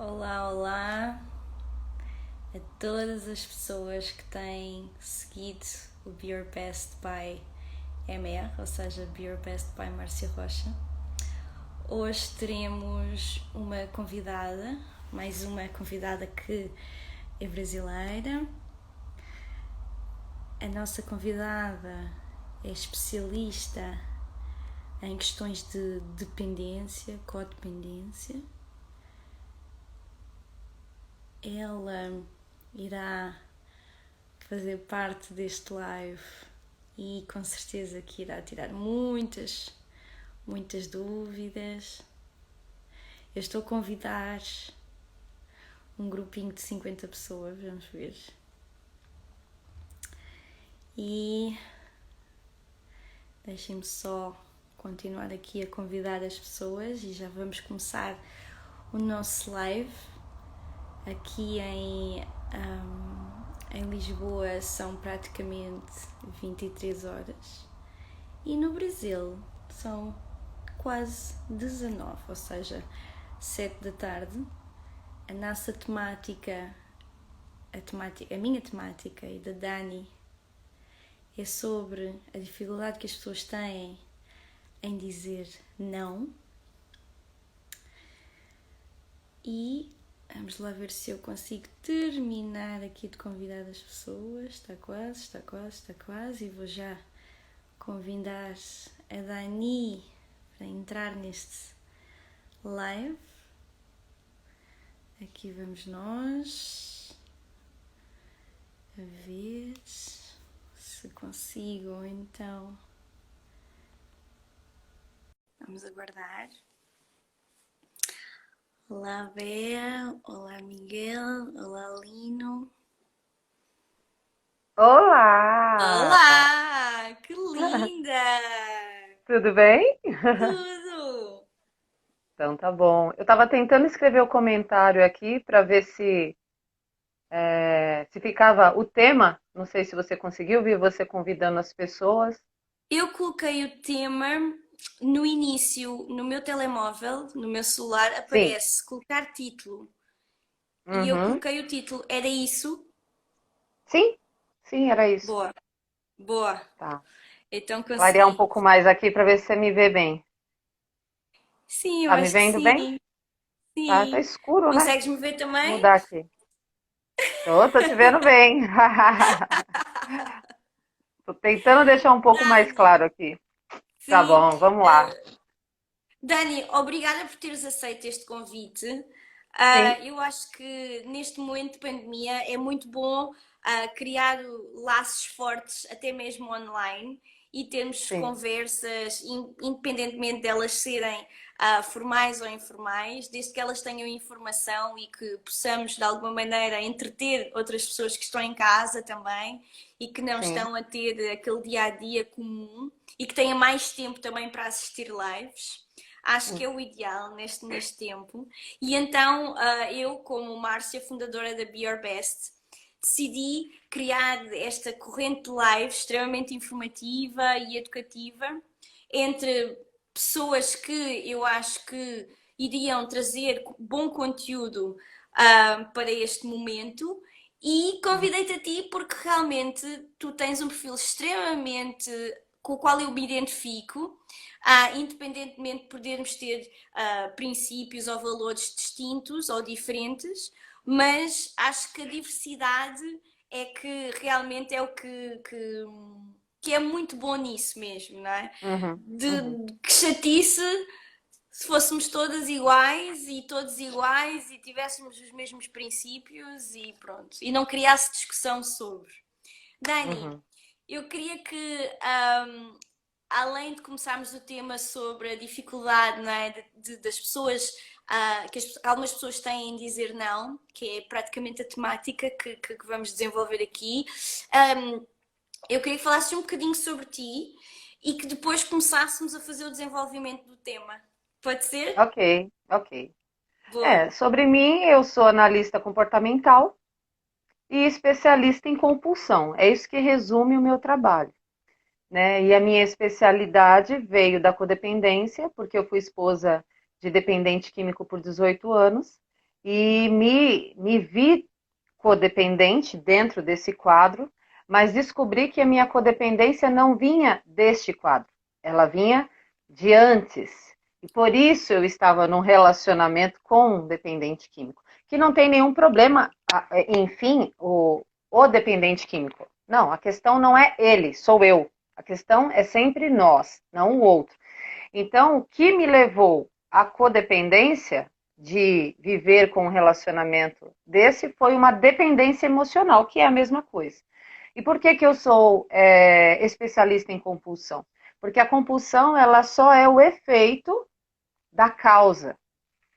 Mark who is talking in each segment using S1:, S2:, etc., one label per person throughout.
S1: Olá, olá a todas as pessoas que têm seguido o Be Your Best by MR, ou seja, Be Your Best by Márcia Rocha. Hoje teremos uma convidada, mais uma convidada que é brasileira. A nossa convidada é especialista em questões de dependência, codependência. Ela irá fazer parte deste live e com certeza que irá tirar muitas dúvidas. Eu estou a convidar um grupinho de 50 pessoas, vamos ver. E deixem-me só continuar aqui a convidar as pessoas e já vamos começar o nosso live. Aqui em Lisboa são praticamente 23 horas e no Brasil são quase 19, ou seja, 7 da tarde. A nossa temática, a minha temática e da Dani é sobre a dificuldade que as pessoas têm em dizer não. E vamos lá ver se eu consigo terminar aqui de convidar as pessoas. Está quase. E vou já convidar a Dani para entrar neste live. Aqui vamos nós. A ver se consigo, então. Vamos aguardar. Olá, Bea. Olá, Miguel. Olá, Lino.
S2: Olá!
S1: Olá! Que linda!
S2: Tudo bem?
S1: Tudo!
S2: Então tá bom. Eu estava tentando escrever o comentário aqui para ver se ficava o tema. Não sei se você conseguiu ver você convidando as pessoas.
S1: Eu coloquei o tema no início, no meu telemóvel, no meu celular,
S2: Sim.
S1: aparece colocar título. E eu
S2: Uhum.
S1: coloquei o título. Era isso?
S2: Sim, sim, era isso.
S1: Boa, boa.
S2: Tá.
S1: Então
S2: Clarear um
S1: consegui.
S2: pouco mais aqui para ver se você me vê bem.
S1: Sim, eu
S2: Tá me
S1: acho que
S2: vendo bem?
S1: sim.
S2: Tá
S1: Sim.
S2: escuro, né?
S1: Consegues me ver
S2: Vou
S1: também?
S2: mudar aqui. Tô te vendo bem. Tô tentando deixar um pouco mais
S1: Dani,
S2: claro aqui. Tá
S1: sim.
S2: bom, vamos lá.
S1: Dani, obrigada por teres aceito este convite.
S2: Sim,
S1: Eu acho que neste momento de pandemia é muito bom criar laços fortes, até mesmo online, e termos
S2: sim.
S1: conversas, independentemente delas serem formais ou informais, desde que elas tenham informação e que possamos, de alguma maneira, entreter outras pessoas que estão em casa também e que não
S2: Sim.
S1: estão a ter aquele dia a dia comum e que tenham mais tempo também para assistir lives. Acho que
S2: Hum.
S1: é o ideal neste tempo. E então eu, como Márcia, fundadora da Be Your Best, decidi criar esta corrente de live extremamente informativa e educativa entre pessoas que eu acho que iriam trazer bom conteúdo para este momento. E
S2: Hum.
S1: convidei-te a ti porque realmente tu tens um perfil extremamente com o qual eu me identifico, independentemente de podermos ter princípios ou valores distintos ou diferentes, mas acho que a diversidade é que realmente é o que é muito bom nisso mesmo, não é?
S2: Uhum, uhum,
S1: Que chatice se fôssemos todas iguais e todos iguais e tivéssemos os mesmos princípios e pronto, e não criasse discussão sobre. Dani,
S2: uhum.
S1: eu queria que, além de começarmos o tema sobre a dificuldade, não é, das pessoas, que algumas pessoas têm em dizer não, que é praticamente a temática que vamos desenvolver aqui, um, eu queria que falasses um bocadinho sobre ti e que depois começássemos a fazer o desenvolvimento do tema. Pode ser?
S2: Ok, ok.
S1: Boa.
S2: Sobre mim, eu sou analista comportamental e especialista em compulsão. É isso que resume o meu trabalho, né? E a minha especialidade veio da codependência, porque eu fui esposa de dependente químico por 18 anos, e me vi codependente dentro desse quadro, mas descobri que a minha codependência não vinha deste quadro, ela vinha de antes. E por isso eu estava num relacionamento com um dependente químico, que não tem nenhum problema, enfim, o dependente químico. Não, a questão não é ele, sou eu. A questão é sempre nós, não o outro. Então, o que me levou à codependência de viver com um relacionamento desse foi uma dependência emocional, que é a mesma coisa. E por que que eu sou especialista em compulsão? Porque a compulsão ela só é o efeito da causa.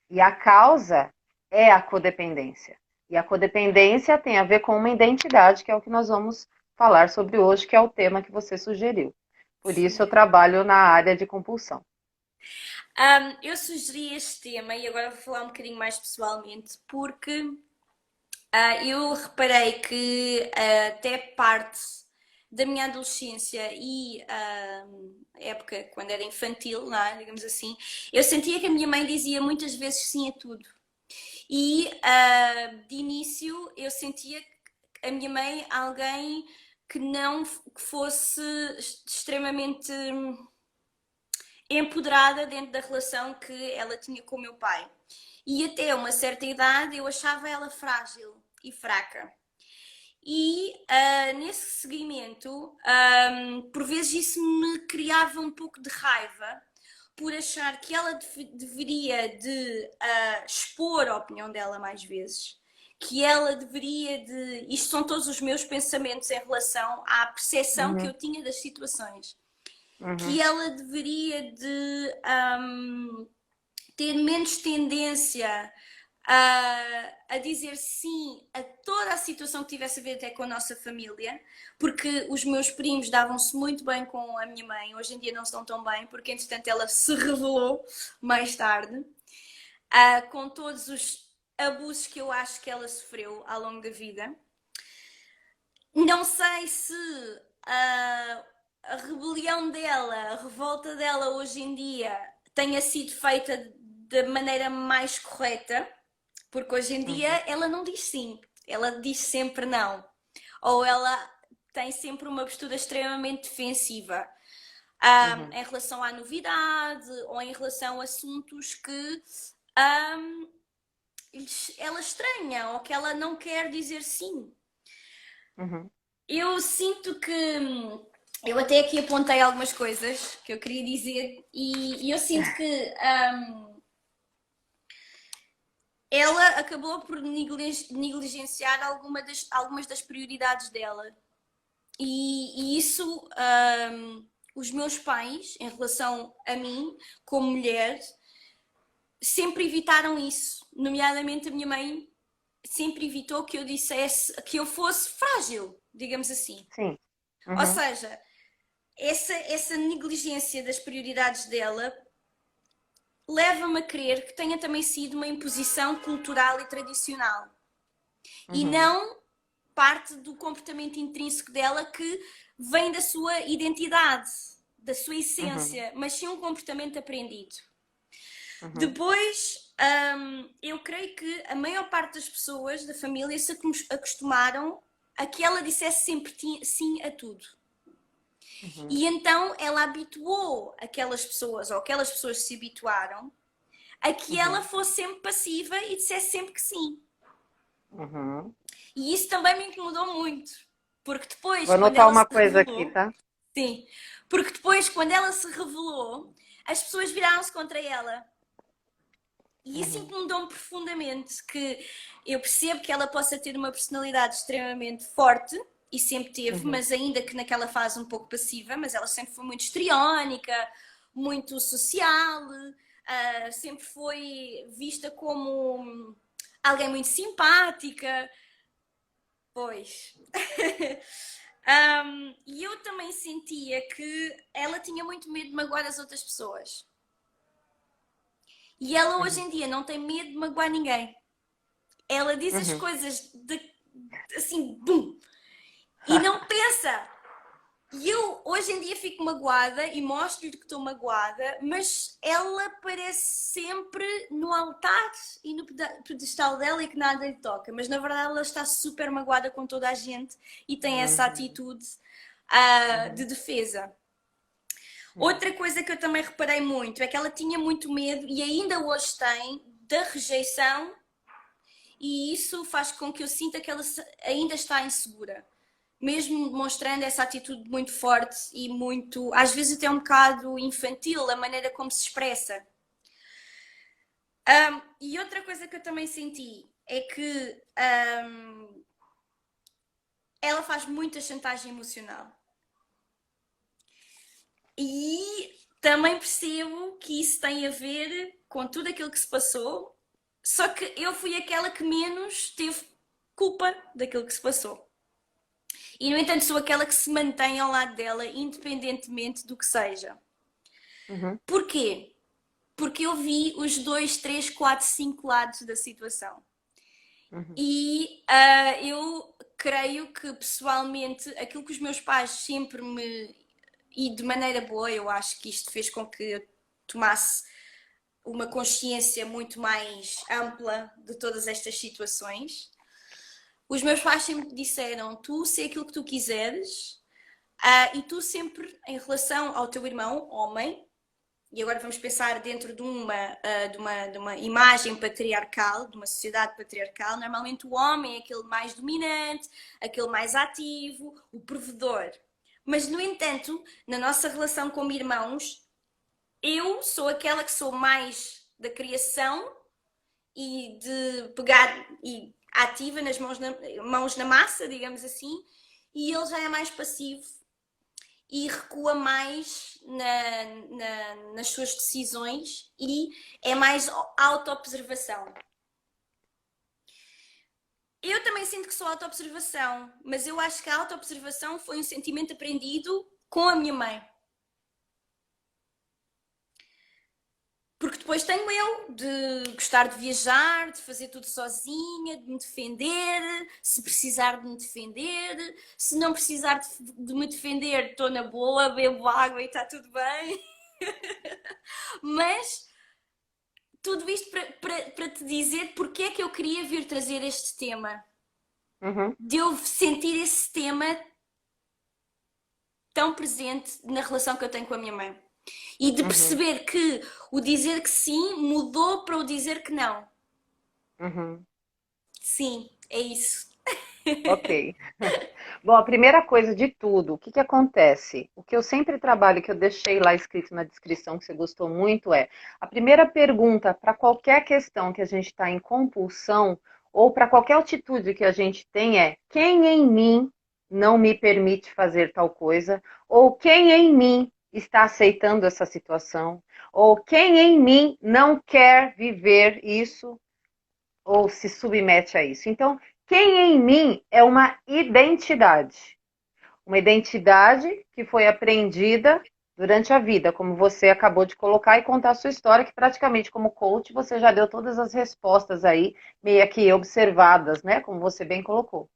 S2: E a causa é a codependência. E a codependência tem a ver com uma identidade, que é o que nós vamos falar sobre hoje, que é o tema que você sugeriu. Por isso eu
S1: Sim.
S2: trabalho na área de compulsão.
S1: Eu sugeri este tema e agora vou falar um bocadinho mais pessoalmente, porque eu reparei que até parte da minha adolescência e época quando era infantil, não é? Digamos assim, eu sentia que a minha mãe dizia muitas vezes sim a tudo. E de início eu sentia a minha mãe alguém que não que fosse extremamente empoderada dentro da relação que ela tinha com o meu pai. E até uma certa idade eu achava ela frágil e fraca. E nesse seguimento, por vezes isso me criava um pouco de raiva por achar que ela deveria de expor a opinião dela mais vezes, que ela deveria de... Isto são todos os meus pensamentos em relação à percepção que eu
S2: Uhum,
S1: tinha das situações. Que
S2: uhum,
S1: ela deveria de ter menos tendência a dizer sim a toda a situação que tivesse a ver até com a nossa família, porque os meus primos davam-se muito bem com a minha mãe, hoje em dia não estão tão bem, porque entretanto ela se revelou mais tarde, com todos os abusos que eu acho que ela sofreu ao longo da vida. Não sei se a rebelião dela, a revolta dela hoje em dia tenha sido feita da maneira mais correta, porque hoje em dia
S2: uhum,
S1: ela não diz sim, ela diz sempre não. Ou ela tem sempre uma postura extremamente defensiva
S2: uhum,
S1: em relação à novidade ou em relação a assuntos que ela estranha ou que ela não quer dizer sim.
S2: uhum.
S1: Eu sinto que eu até aqui apontei algumas coisas que eu queria dizer e eu sinto que ela acabou por negligenciar algumas das prioridades dela. E isso, os meus pais, em relação a mim, como mulher, sempre evitaram isso. Nomeadamente a minha mãe sempre evitou que eu dissesse que eu fosse frágil, digamos assim.
S2: Sim.
S1: Ou
S2: Uhum,
S1: seja, essa negligência das prioridades dela leva-me a crer que tenha também sido uma imposição cultural e tradicional e
S2: uhum,
S1: não parte do comportamento intrínseco dela que vem da sua identidade, da sua
S2: uhum,
S1: essência, mas sim um comportamento aprendido.
S2: uhum,
S1: Depois, eu creio que a maior parte das pessoas da família se acostumaram a que ela dissesse sempre sim a tudo.
S2: uhum,
S1: E então ela habituou aquelas pessoas, ou aquelas pessoas se habituaram, a que ela
S2: uhum,
S1: fosse sempre passiva e dissesse sempre que sim.
S2: uhum.
S1: E isso também me incomodou muito, porque depois,
S2: Vou
S1: quando
S2: anotar
S1: ela se
S2: uma coisa aqui,
S1: revelou,
S2: tá?
S1: sim, porque depois, quando ela se revelou, as pessoas viraram-se contra ela. E isso
S2: Uhum,
S1: incomodou-me profundamente, que eu percebo que ela possa ter uma personalidade extremamente forte, e sempre teve,
S2: uhum,
S1: mas ainda que naquela fase um pouco passiva, mas ela sempre foi muito histriónica, muito social, sempre foi vista como alguém muito simpática. Pois. E eu também sentia que ela tinha muito medo de magoar as outras pessoas. E ela hoje
S2: uhum,
S1: em dia não tem medo de magoar ninguém. Ela diz as
S2: uhum.
S1: coisas assim, bum, e não pensa. E eu hoje em dia fico magoada e mostro-lhe que estou magoada, mas ela parece sempre no altar e no pedestal dela e que nada lhe toca. Mas na verdade ela está super magoada com toda a gente e tem essa
S2: Uhum,
S1: atitude de
S2: uhum,
S1: defesa.
S2: uhum,
S1: Outra coisa que eu também reparei muito é que ela tinha muito medo e ainda hoje tem da rejeição, e isso faz com que eu sinta que ela ainda está insegura, mesmo demonstrando essa atitude muito forte e muito, às vezes até um bocado infantil, a maneira como se expressa. E outra coisa que eu também senti é que ela faz muita chantagem emocional. E também percebo que isso tem a ver com tudo aquilo que se passou, só que eu fui aquela que menos teve culpa daquilo que se passou. E, no entanto, sou aquela que se mantém ao lado dela, independentemente do que seja.
S2: uhum,
S1: Porquê? Porque eu vi os 2, 3, 4, 5 lados da situação.
S2: uhum,
S1: E eu creio que, pessoalmente, aquilo que os meus pais sempre me. E de maneira boa, eu acho que isto fez com que eu tomasse uma consciência muito mais ampla de todas estas situações. Os meus pais sempre disseram: tu sei aquilo que tu quiseres, e tu sempre, em relação ao teu irmão, homem, e agora vamos pensar dentro de uma imagem patriarcal, de uma sociedade patriarcal, normalmente o homem é aquele mais dominante, aquele mais ativo, o provedor. Mas, no entanto, na nossa relação como irmãos, eu sou aquela que sou mais da criação e de pegar e ativa nas mãos na massa, digamos assim, e ele já é mais passivo e recua mais nas suas decisões e é mais autoobservação. Eu também sinto que sou autoobservação, mas eu acho que a autoobservação foi um sentimento aprendido com a minha mãe. Porque depois tenho eu de gostar de viajar, de fazer tudo sozinha, de me defender, se precisar de me defender, se não precisar de me defender, estou na boa, bebo água e está tudo bem. Mas tudo isto para te dizer porque é que eu queria vir trazer este tema.
S2: uhum,
S1: De eu sentir esse tema tão presente na relação que eu tenho com a minha mãe. E de
S2: uhum,
S1: perceber que o dizer que sim mudou para o dizer que não.
S2: uhum.
S1: Sim, é isso.
S2: Ok. Bom, a primeira coisa de tudo, o que que acontece? O que eu sempre trabalho, que eu deixei lá escrito na descrição, que você gostou muito, é a primeira pergunta para qualquer questão que a gente está em compulsão, ou para qualquer atitude que a gente tem, é quem em mim não me permite fazer tal coisa, ou quem em mim está aceitando essa situação, ou quem em mim não quer viver isso ou se submete a isso. Então, quem em mim é uma identidade. Uma identidade que foi aprendida durante a vida, como você acabou de colocar e contar a sua história, que praticamente como coach você já deu todas as respostas aí, meio que observadas, né? Como você bem colocou.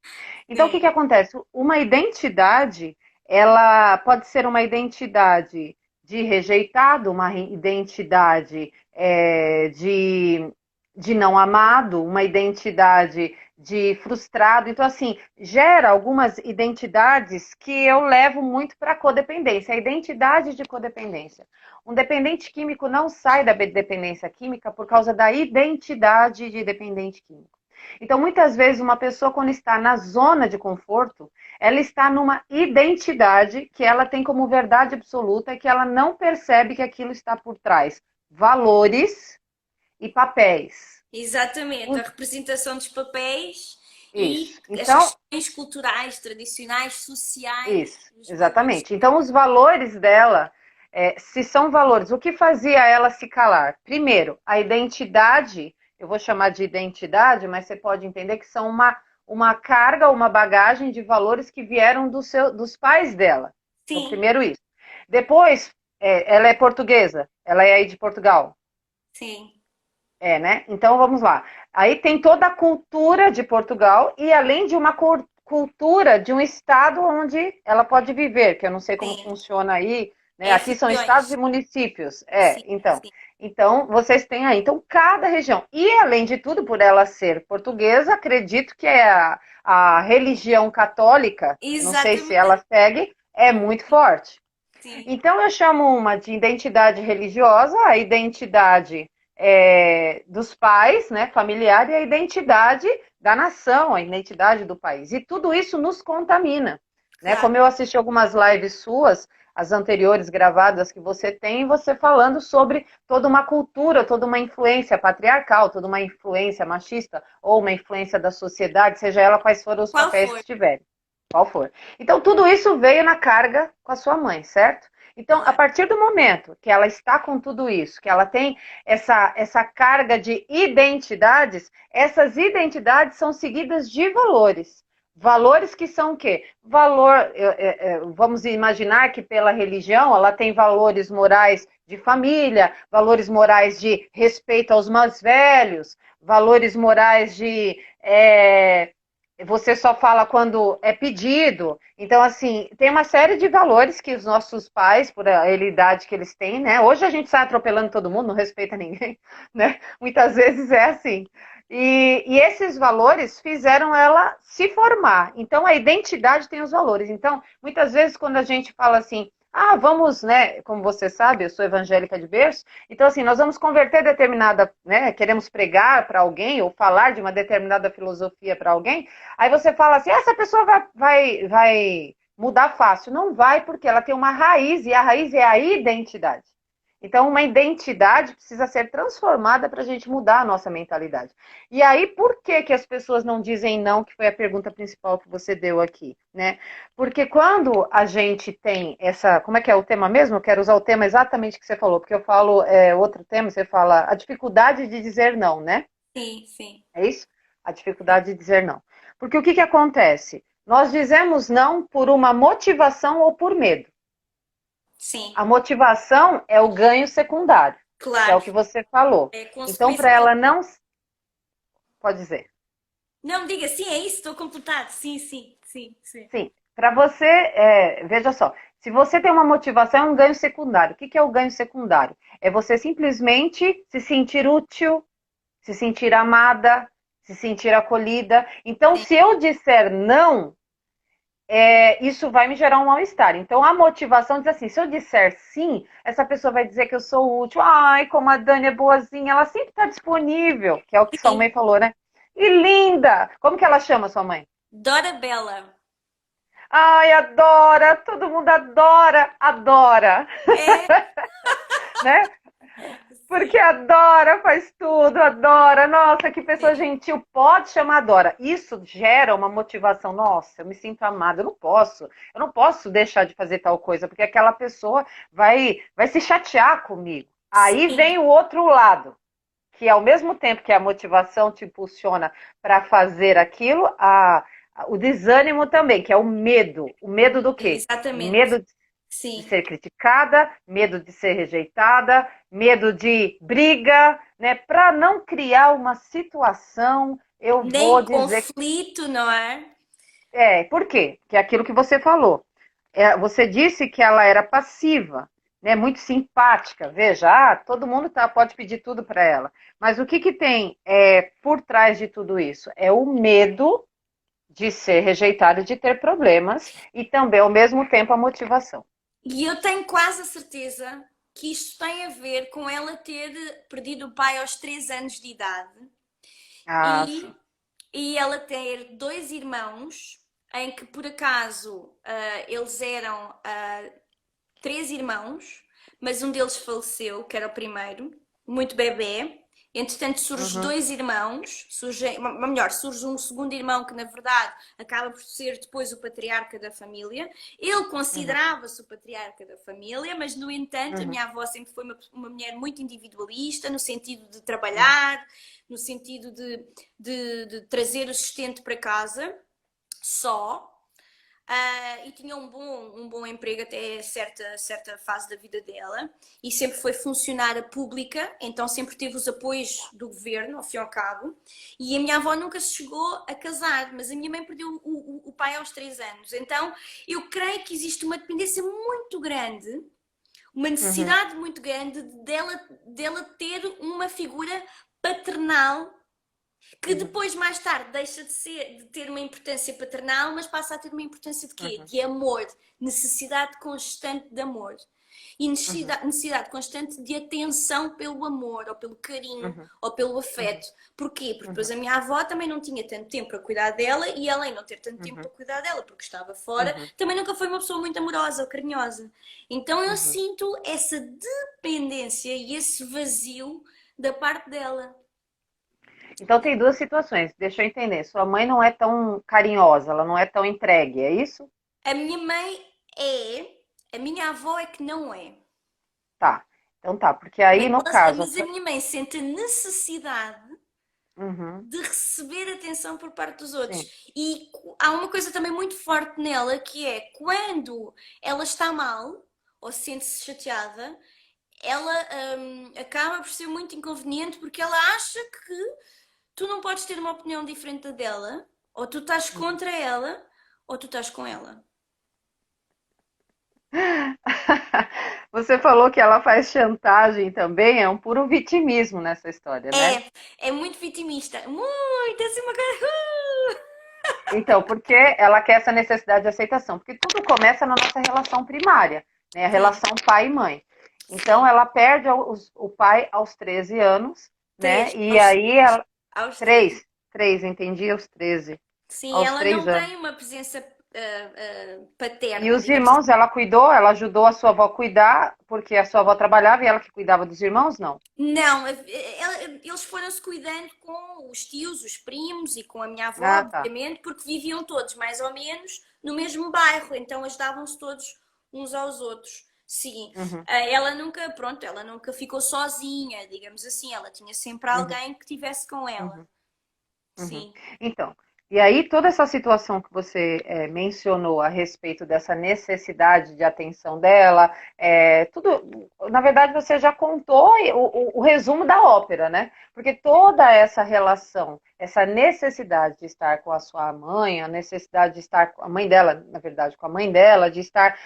S2: Então, o que que
S1: Sim,
S2: acontece? Uma identidade, ela pode ser uma identidade de rejeitado, uma identidade de não amado, uma identidade de frustrado. Então, assim, gera algumas identidades que eu levo muito para a codependência, a identidade de codependência. Um dependente químico não sai da dependência química por causa da identidade de dependente químico. Então, muitas vezes, uma pessoa, quando está na zona de conforto, ela está numa identidade que ela tem como verdade absoluta e que ela não percebe que aquilo está por trás. Valores e papéis.
S1: exatamente. A representação dos papéis e
S2: Isso.
S1: as
S2: Então,
S1: questões culturais, tradicionais,
S2: isso,
S1: sociais, os valores.
S2: exatamente. Então, os valores dela, se são valores, o que fazia ela se calar? Primeiro, a identidade, eu vou chamar de identidade, mas você pode entender que são uma carga, uma bagagem de valores que vieram dos pais dela. Então,
S1: Sim,
S2: primeiro isso. Depois, ela é portuguesa, ela é aí de Portugal.
S1: sim,
S2: Né? Então vamos lá. Aí tem toda a cultura de Portugal e além de uma cultura de um estado onde ela pode viver, que eu não sei como
S1: sim.
S2: funciona aí, né?
S1: É
S2: Aqui são estados
S1: regiões.
S2: e municípios.
S1: Sim,
S2: Então.
S1: sim.
S2: Então, vocês têm aí. Então, cada região. E, além de tudo, por ela ser portuguesa, acredito que a religião católica, não sei se ela
S1: Exatamente.
S2: segue, é muito forte.
S1: Sim,
S2: Então, eu chamo uma de identidade religiosa, a identidade dos pais, né, familiar, e a identidade da nação, a identidade do país. E tudo isso nos contamina. Né?
S1: claro.
S2: Como eu assisti algumas lives suas, as anteriores gravadas que você tem, você falando sobre toda uma cultura, toda uma influência patriarcal, toda uma influência machista, ou uma influência da sociedade, seja ela quais forem os
S1: Qual
S2: papéis
S1: foi?
S2: que tiverem, qual for. Então, tudo isso veio na carga com a sua mãe, certo? Então, a
S1: Claro.
S2: partir do momento que ela está com tudo isso, que ela tem essa carga de identidades, essas identidades são seguidas de valores. Valores que são o quê? Vamos imaginar que pela religião ela tem valores morais de família, valores morais de respeito aos mais velhos, valores morais de você só fala quando é pedido. Então, assim, tem uma série de valores que os nossos pais, por a idade que eles têm, né? Hoje a gente sai atropelando todo mundo, não respeita ninguém, né? Muitas vezes é assim. E esses valores fizeram ela se formar. Então, a identidade tem os valores. Então, muitas vezes, quando a gente fala assim, vamos, né? Como você sabe, eu sou evangélica de berço. Então, assim, nós vamos converter determinada, né? Queremos pregar para alguém ou falar de uma determinada filosofia para alguém. Aí você fala assim, essa pessoa vai mudar fácil. Não vai, porque ela tem uma raiz, e a raiz é a identidade. Então, uma identidade precisa ser transformada para a gente mudar a nossa mentalidade. E aí, por que, que as pessoas não dizem não, que foi a pergunta principal que você deu aqui, né? Porque quando a gente tem essa... Como é que é o tema mesmo? Eu quero usar o tema exatamente que você falou, porque eu falo outro tema, você fala a dificuldade de dizer não, né?
S1: Sim, sim,
S2: É isso? A
S1: sim.
S2: dificuldade de dizer não. Porque o que, que acontece? Nós dizemos não por uma motivação ou por medo.
S1: Sim,
S2: A motivação é o ganho secundário, que é
S1: claro.
S2: o que você falou.
S1: É
S2: Então,
S1: consequência
S2: para
S1: do.
S2: ela não. Pode dizer.
S1: Não, diga, sim, é isso, estou completado. Sim, sim, sim, sim.
S2: Sim. Para você, veja só. Se você tem uma motivação, é um ganho secundário. O que, que é o ganho secundário? É você simplesmente se sentir útil, se sentir amada, se sentir acolhida. Então,
S1: Sim.
S2: se eu disser não, isso vai me gerar um mal-estar. Então, a motivação diz assim: se eu disser sim, essa pessoa vai dizer que eu sou útil. Ai, como a Dani é boazinha, ela sempre está disponível, que é o que sua
S1: Sim.
S2: mãe falou, né? E linda! Como que ela chama sua mãe?
S1: Dora Bella.
S2: Ai, adora! Todo mundo adora, adora,
S1: É,
S2: né? Porque
S1: sim,
S2: adora, faz tudo, adora. Nossa, que pessoa
S1: sim.
S2: gentil. Pode chamar adora. Isso gera uma motivação. Nossa, eu me sinto amada. Eu não posso deixar de fazer tal coisa, porque aquela pessoa vai se chatear comigo. Aí
S1: Sim,
S2: vem o outro lado, que ao mesmo tempo que a motivação te impulsiona para fazer aquilo, o desânimo também, que é o medo. O medo do quê?
S1: exatamente.
S2: Medo de
S1: Sim.
S2: ser criticada, medo de ser rejeitada, medo de briga, né? Para não criar uma situação, eu vou
S1: Nem
S2: dizer
S1: conflito, não é?
S2: por quê? Que é aquilo que você falou. Você disse que ela era passiva, né? Muito simpática. Veja, todo mundo pode pedir tudo para ela. Mas o que, que tem por trás de tudo isso? É o medo de ser rejeitado, de ter problemas e também, ao mesmo tempo, a motivação.
S1: E eu tenho quase a certeza que isto tem a ver com ela ter perdido o pai aos 3 anos de idade
S2: Sim.
S1: e, e ela ter dois irmãos em que por acaso eles eram 3 irmãos, mas um deles faleceu, que era o primeiro, muito bebê. Entretanto, surge
S2: Uhum,
S1: dois irmãos, surge um segundo irmão que, na verdade, acaba por ser depois o patriarca da família. Ele
S2: uhum,
S1: considerava-se o patriarca da família, mas, no entanto, a
S2: uhum,
S1: minha avó sempre foi uma mulher muito individualista, no sentido de
S2: uhum,
S1: trabalhar, no sentido de trazer o sustento para casa, só. e tinha um bom emprego até certa fase da vida dela e sempre foi funcionária pública, então sempre teve os apoios do governo, ao fim e ao cabo. E a minha avó nunca se chegou a casar, mas a minha mãe perdeu o pai aos 3 anos. Então eu creio que existe uma dependência muito grande, uma
S2: Uhum,
S1: necessidade muito grande dela ter uma figura paternal que
S2: uhum,
S1: depois, mais tarde, deixa de ter uma importância paternal, mas passa a ter uma importância de quê?
S2: uhum,
S1: De amor, necessidade constante de amor. E
S2: uhum,
S1: necessidade constante de atenção pelo amor, ou pelo carinho,
S2: uhum,
S1: ou pelo
S2: uhum,
S1: afeto. Porquê? Porque depois
S2: uhum,
S1: a minha avó também não tinha tanto tempo para cuidar dela, e além de não ter tanto tempo
S2: uhum,
S1: para cuidar dela, porque estava fora,
S2: uhum,
S1: também nunca foi uma pessoa muito amorosa ou carinhosa. Então eu
S2: uhum.
S1: sinto essa dependência e esse vazio da parte dela.
S2: Então tem duas situações, deixa eu entender. Sua mãe não é tão carinhosa, ela não é tão entregue, é isso?
S1: A minha mãe a minha avó é que não é.
S2: Tá. Então tá, porque aí no caso.
S1: Mas a minha mãe sente a necessidade
S2: Uhum,
S1: de receber atenção por parte dos
S2: sim.
S1: outros. E há uma coisa também muito forte nela que é quando ela está mal ou sente-se chateada, ela acaba por ser muito inconveniente porque ela acha que tu não podes ter uma opinião diferente da dela, ou tu estás
S2: Uhum.
S1: contra ela, ou tu estás com ela.
S2: Você falou que ela faz chantagem também, é um puro vitimismo nessa história, né?
S1: É muito vitimista. Muito, assim, uma coisa.
S2: Então, porque ela quer essa necessidade de aceitação? Porque tudo começa na nossa relação primária, né? A
S1: Sim,
S2: relação pai e mãe. Então,
S1: sim.
S2: ela perde o pai aos 13 anos, né?
S1: Três.
S2: E aí, ela,
S1: Aos três.
S2: 3, entendi, aos 13,
S1: Sim,
S2: aos
S1: ela
S2: 3
S1: não
S2: anos.
S1: tem uma presença
S2: E
S1: paterna,
S2: os
S1: digamos assim.
S2: irmãos, ela cuidou, ela ajudou a sua avó a cuidar, porque a sua avó trabalhava e ela que cuidava dos irmãos, não?
S1: Não, eles foram-se cuidando com os tios, os primos e com a minha avó,
S2: Ah, tá.
S1: obviamente, porque viviam todos mais ou menos no mesmo bairro, então ajudavam-se todos uns aos outros. Sim,
S2: Uhum,
S1: ela nunca, pronto, ela nunca ficou sozinha, digamos assim, ela tinha sempre
S2: uhum,
S1: alguém que estivesse com ela.
S2: uhum. Uhum.
S1: Sim,
S2: Então, e aí toda essa situação que você mencionou a respeito dessa necessidade de atenção dela, tudo, na verdade você já contou o resumo da ópera, né? Porque toda essa relação, essa necessidade de estar com a sua mãe, a necessidade de estar com a mãe dela, na verdade, com a mãe dela, de estar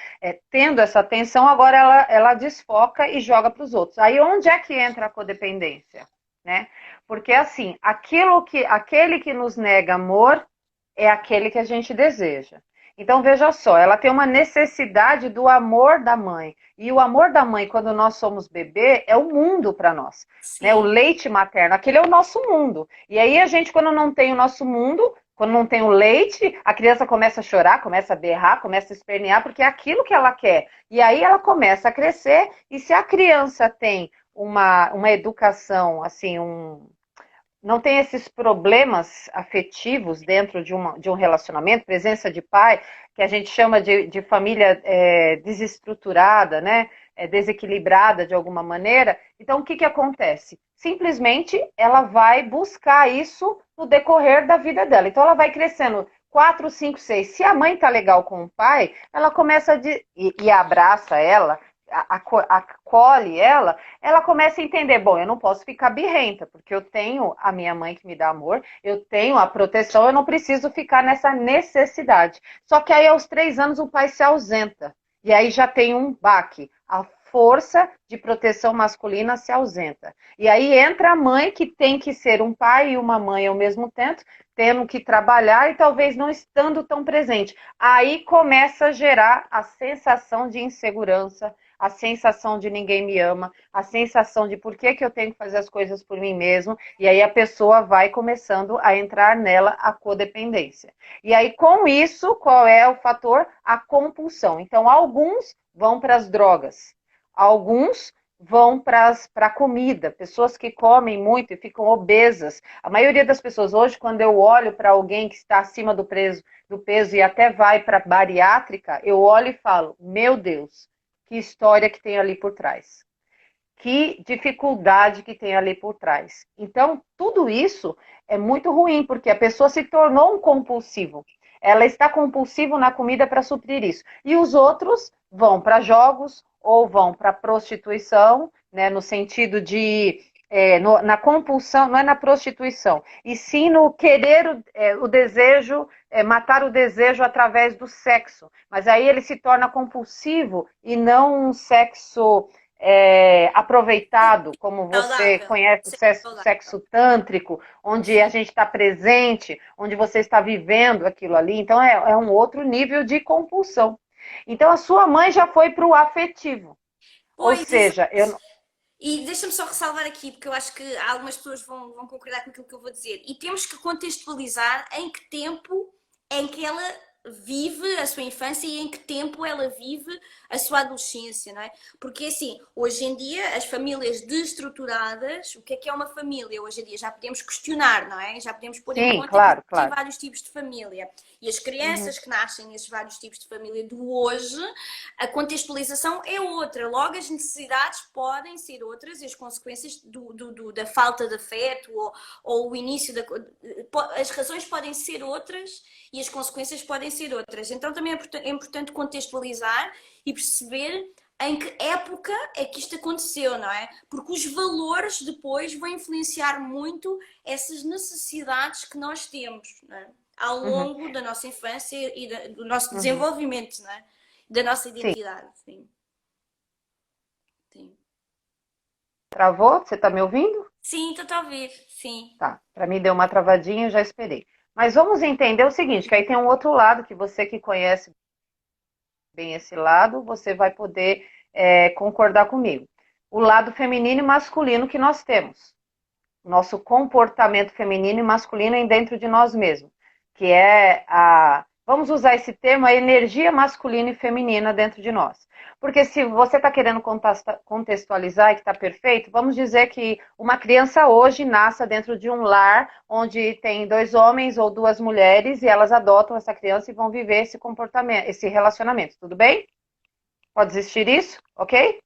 S2: tendo essa atenção, agora ela desfoca e joga para os outros. Aí onde é que entra a codependência, né? Porque assim, aquele que nos nega amor é aquele que a gente deseja. Então veja só, ela tem uma necessidade do amor da mãe. E o amor da mãe, quando nós somos bebê, é o mundo para nós. Né? O
S1: sim.
S2: leite materno, aquele é o nosso mundo. E aí a gente, quando não tem o nosso mundo, quando não tem o leite, a criança começa a chorar, começa a berrar, começa a espernear, porque é aquilo que ela quer. E aí ela começa a crescer, e se a criança tem uma educação, assim, não tem esses problemas afetivos dentro de um relacionamento, presença de pai, que a gente chama de família desestruturada, né? Desequilibrada de alguma maneira. Então, o que, que acontece? Simplesmente ela vai buscar isso no decorrer da vida dela. Então, ela vai crescendo 4, 5, 6. Se a mãe tá legal com o pai, ela começa e abraça ela, acolhe ela começa a entender, bom, eu não posso ficar birrenta, porque eu tenho a minha mãe que me dá amor, eu tenho a proteção, eu não preciso ficar nessa necessidade. Só que aí aos 3 anos o pai se ausenta, e aí já tem um baque. A força de proteção masculina se ausenta. E aí entra a mãe que tem que ser um pai e uma mãe ao mesmo tempo, tendo que trabalhar e talvez não estando tão presente. Aí começa a gerar a sensação de insegurança, a sensação de ninguém me ama, a sensação de por que eu tenho que fazer as coisas por mim mesmo, e aí a pessoa vai começando a entrar nela a codependência. E aí, com isso, qual é o fator? A compulsão. Então, alguns vão para as drogas, alguns vão para a comida, pessoas que comem muito e ficam obesas. A maioria das pessoas hoje, quando eu olho para alguém que está acima do peso e até vai para bariátrica, eu olho e falo, meu Deus, que história que tem ali por trás. Que dificuldade que tem ali por trás. Então, tudo isso é muito ruim, porque a pessoa se tornou um compulsivo. ela está compulsiva na comida para suprir isso. E os outros vão para jogos ou vão para prostituição, né, no sentido de na compulsão, não é na prostituição, e sim no querer o desejo, matar o desejo através do sexo. Mas aí ele se torna compulsivo e não um sexo aproveitado, como você
S1: Saudável.
S2: conhece o
S1: Sim,
S2: sexo,
S1: saudável.
S2: sexo tântrico, onde a
S1: Sim.
S2: gente está presente, onde você está vivendo aquilo ali. Então é um outro nível de compulsão. Então a sua mãe já foi para o afetivo. Ou
S1: Pois, exato.
S2: seja, eu.
S1: E deixa-me só ressalvar aqui, porque eu acho que algumas pessoas vão concordar com aquilo que eu vou dizer. E temos que contextualizar em que tempo em que ela vive a sua infância e em que tempo ela vive a sua adolescência, não é? Porque assim, hoje em dia, as famílias destruturadas, o que é uma família? Hoje em dia já podemos questionar, não é? Já podemos pôr em
S2: Sim,
S1: conta que
S2: claro,
S1: existem
S2: claro.
S1: vários tipos de família. E as
S2: Uhum,
S1: crianças que nascem nesses vários tipos de família do hoje, a contextualização é outra. Logo, as necessidades podem ser outras e as consequências da falta de afeto ou o início da. As razões podem ser outras e as consequências podem ser outras. Então, também é importante contextualizar e perceber em que época é que isto aconteceu, não é? Porque os valores depois vão influenciar muito essas necessidades que nós temos, não é? Ao
S2: uhum,
S1: longo da nossa infância e do nosso
S2: uhum.
S1: desenvolvimento, não é? Da nossa
S2: Sim.
S1: identidade, sim. Sim,
S2: Travou? Você está me ouvindo?
S1: sim, estou a ouvir, sim.
S2: Tá. Para mim deu uma travadinha, eu já esperei. Mas vamos entender o seguinte, que aí tem um outro lado que você que conhece bem esse lado, você vai poder concordar comigo. O lado feminino e masculino que nós temos. Nosso comportamento feminino e masculino dentro de nós mesmos, que é vamos usar esse termo, a energia masculina e feminina dentro de nós. Porque se você está querendo contextualizar e que está perfeito, vamos dizer que uma criança hoje nasça dentro de um lar onde tem 2 homens ou 2 mulheres e elas adotam essa criança e vão viver esse comportamento, esse relacionamento, tudo bem? Pode existir isso, ok?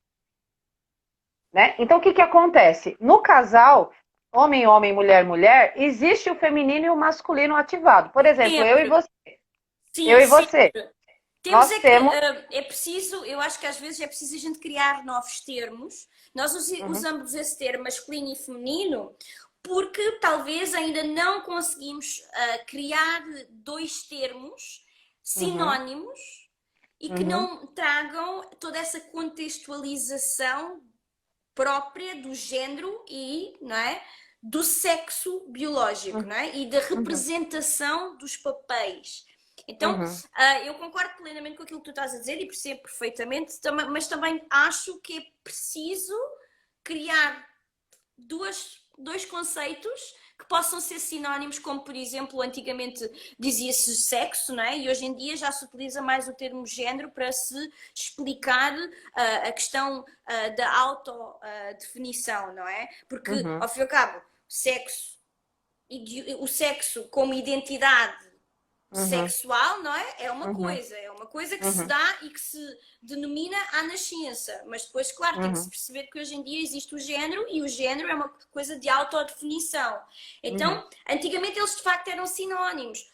S2: Né? Então, o que, que acontece? No casal, homem, homem, mulher, mulher, existe o feminino e o masculino ativado. Por exemplo, eu e
S1: Sempre,
S2: você. Eu
S1: sim,
S2: e você.
S1: sempre. Temos
S2: Nós
S1: é que,
S2: temos.
S1: é preciso, eu acho que às vezes é preciso a gente criar novos termos. Nós
S2: Uhum,
S1: usamos esse termo masculino e feminino porque talvez ainda não conseguimos criar dois termos
S2: uhum,
S1: sinónimos e que
S2: uhum,
S1: não tragam toda essa contextualização própria do género e, não é, do sexo biológico,
S2: uhum,
S1: não é? E da
S2: uhum,
S1: representação dos papéis. Então,
S2: uhum.
S1: eu concordo plenamente com aquilo que tu estás a dizer e percebo perfeitamente, mas também acho que é preciso criar dois conceitos que possam ser sinónimos, como por exemplo, antigamente dizia-se sexo, não é? E hoje em dia já se utiliza mais o termo género para se explicar a questão da autodefinição, não é? Porque,
S2: Uhum,
S1: ao fim e ao cabo, o sexo como identidade
S2: uhum,
S1: sexual, não é?
S2: uhum,
S1: É uma coisa que se
S2: uhum,
S1: dá e que se denomina à nascença. Mas depois, claro, tem que se
S2: uhum,
S1: perceber que hoje em dia existe o género e o género é uma coisa de autodefinição.
S2: uhum,
S1: Então, antigamente eles de facto eram sinónimos.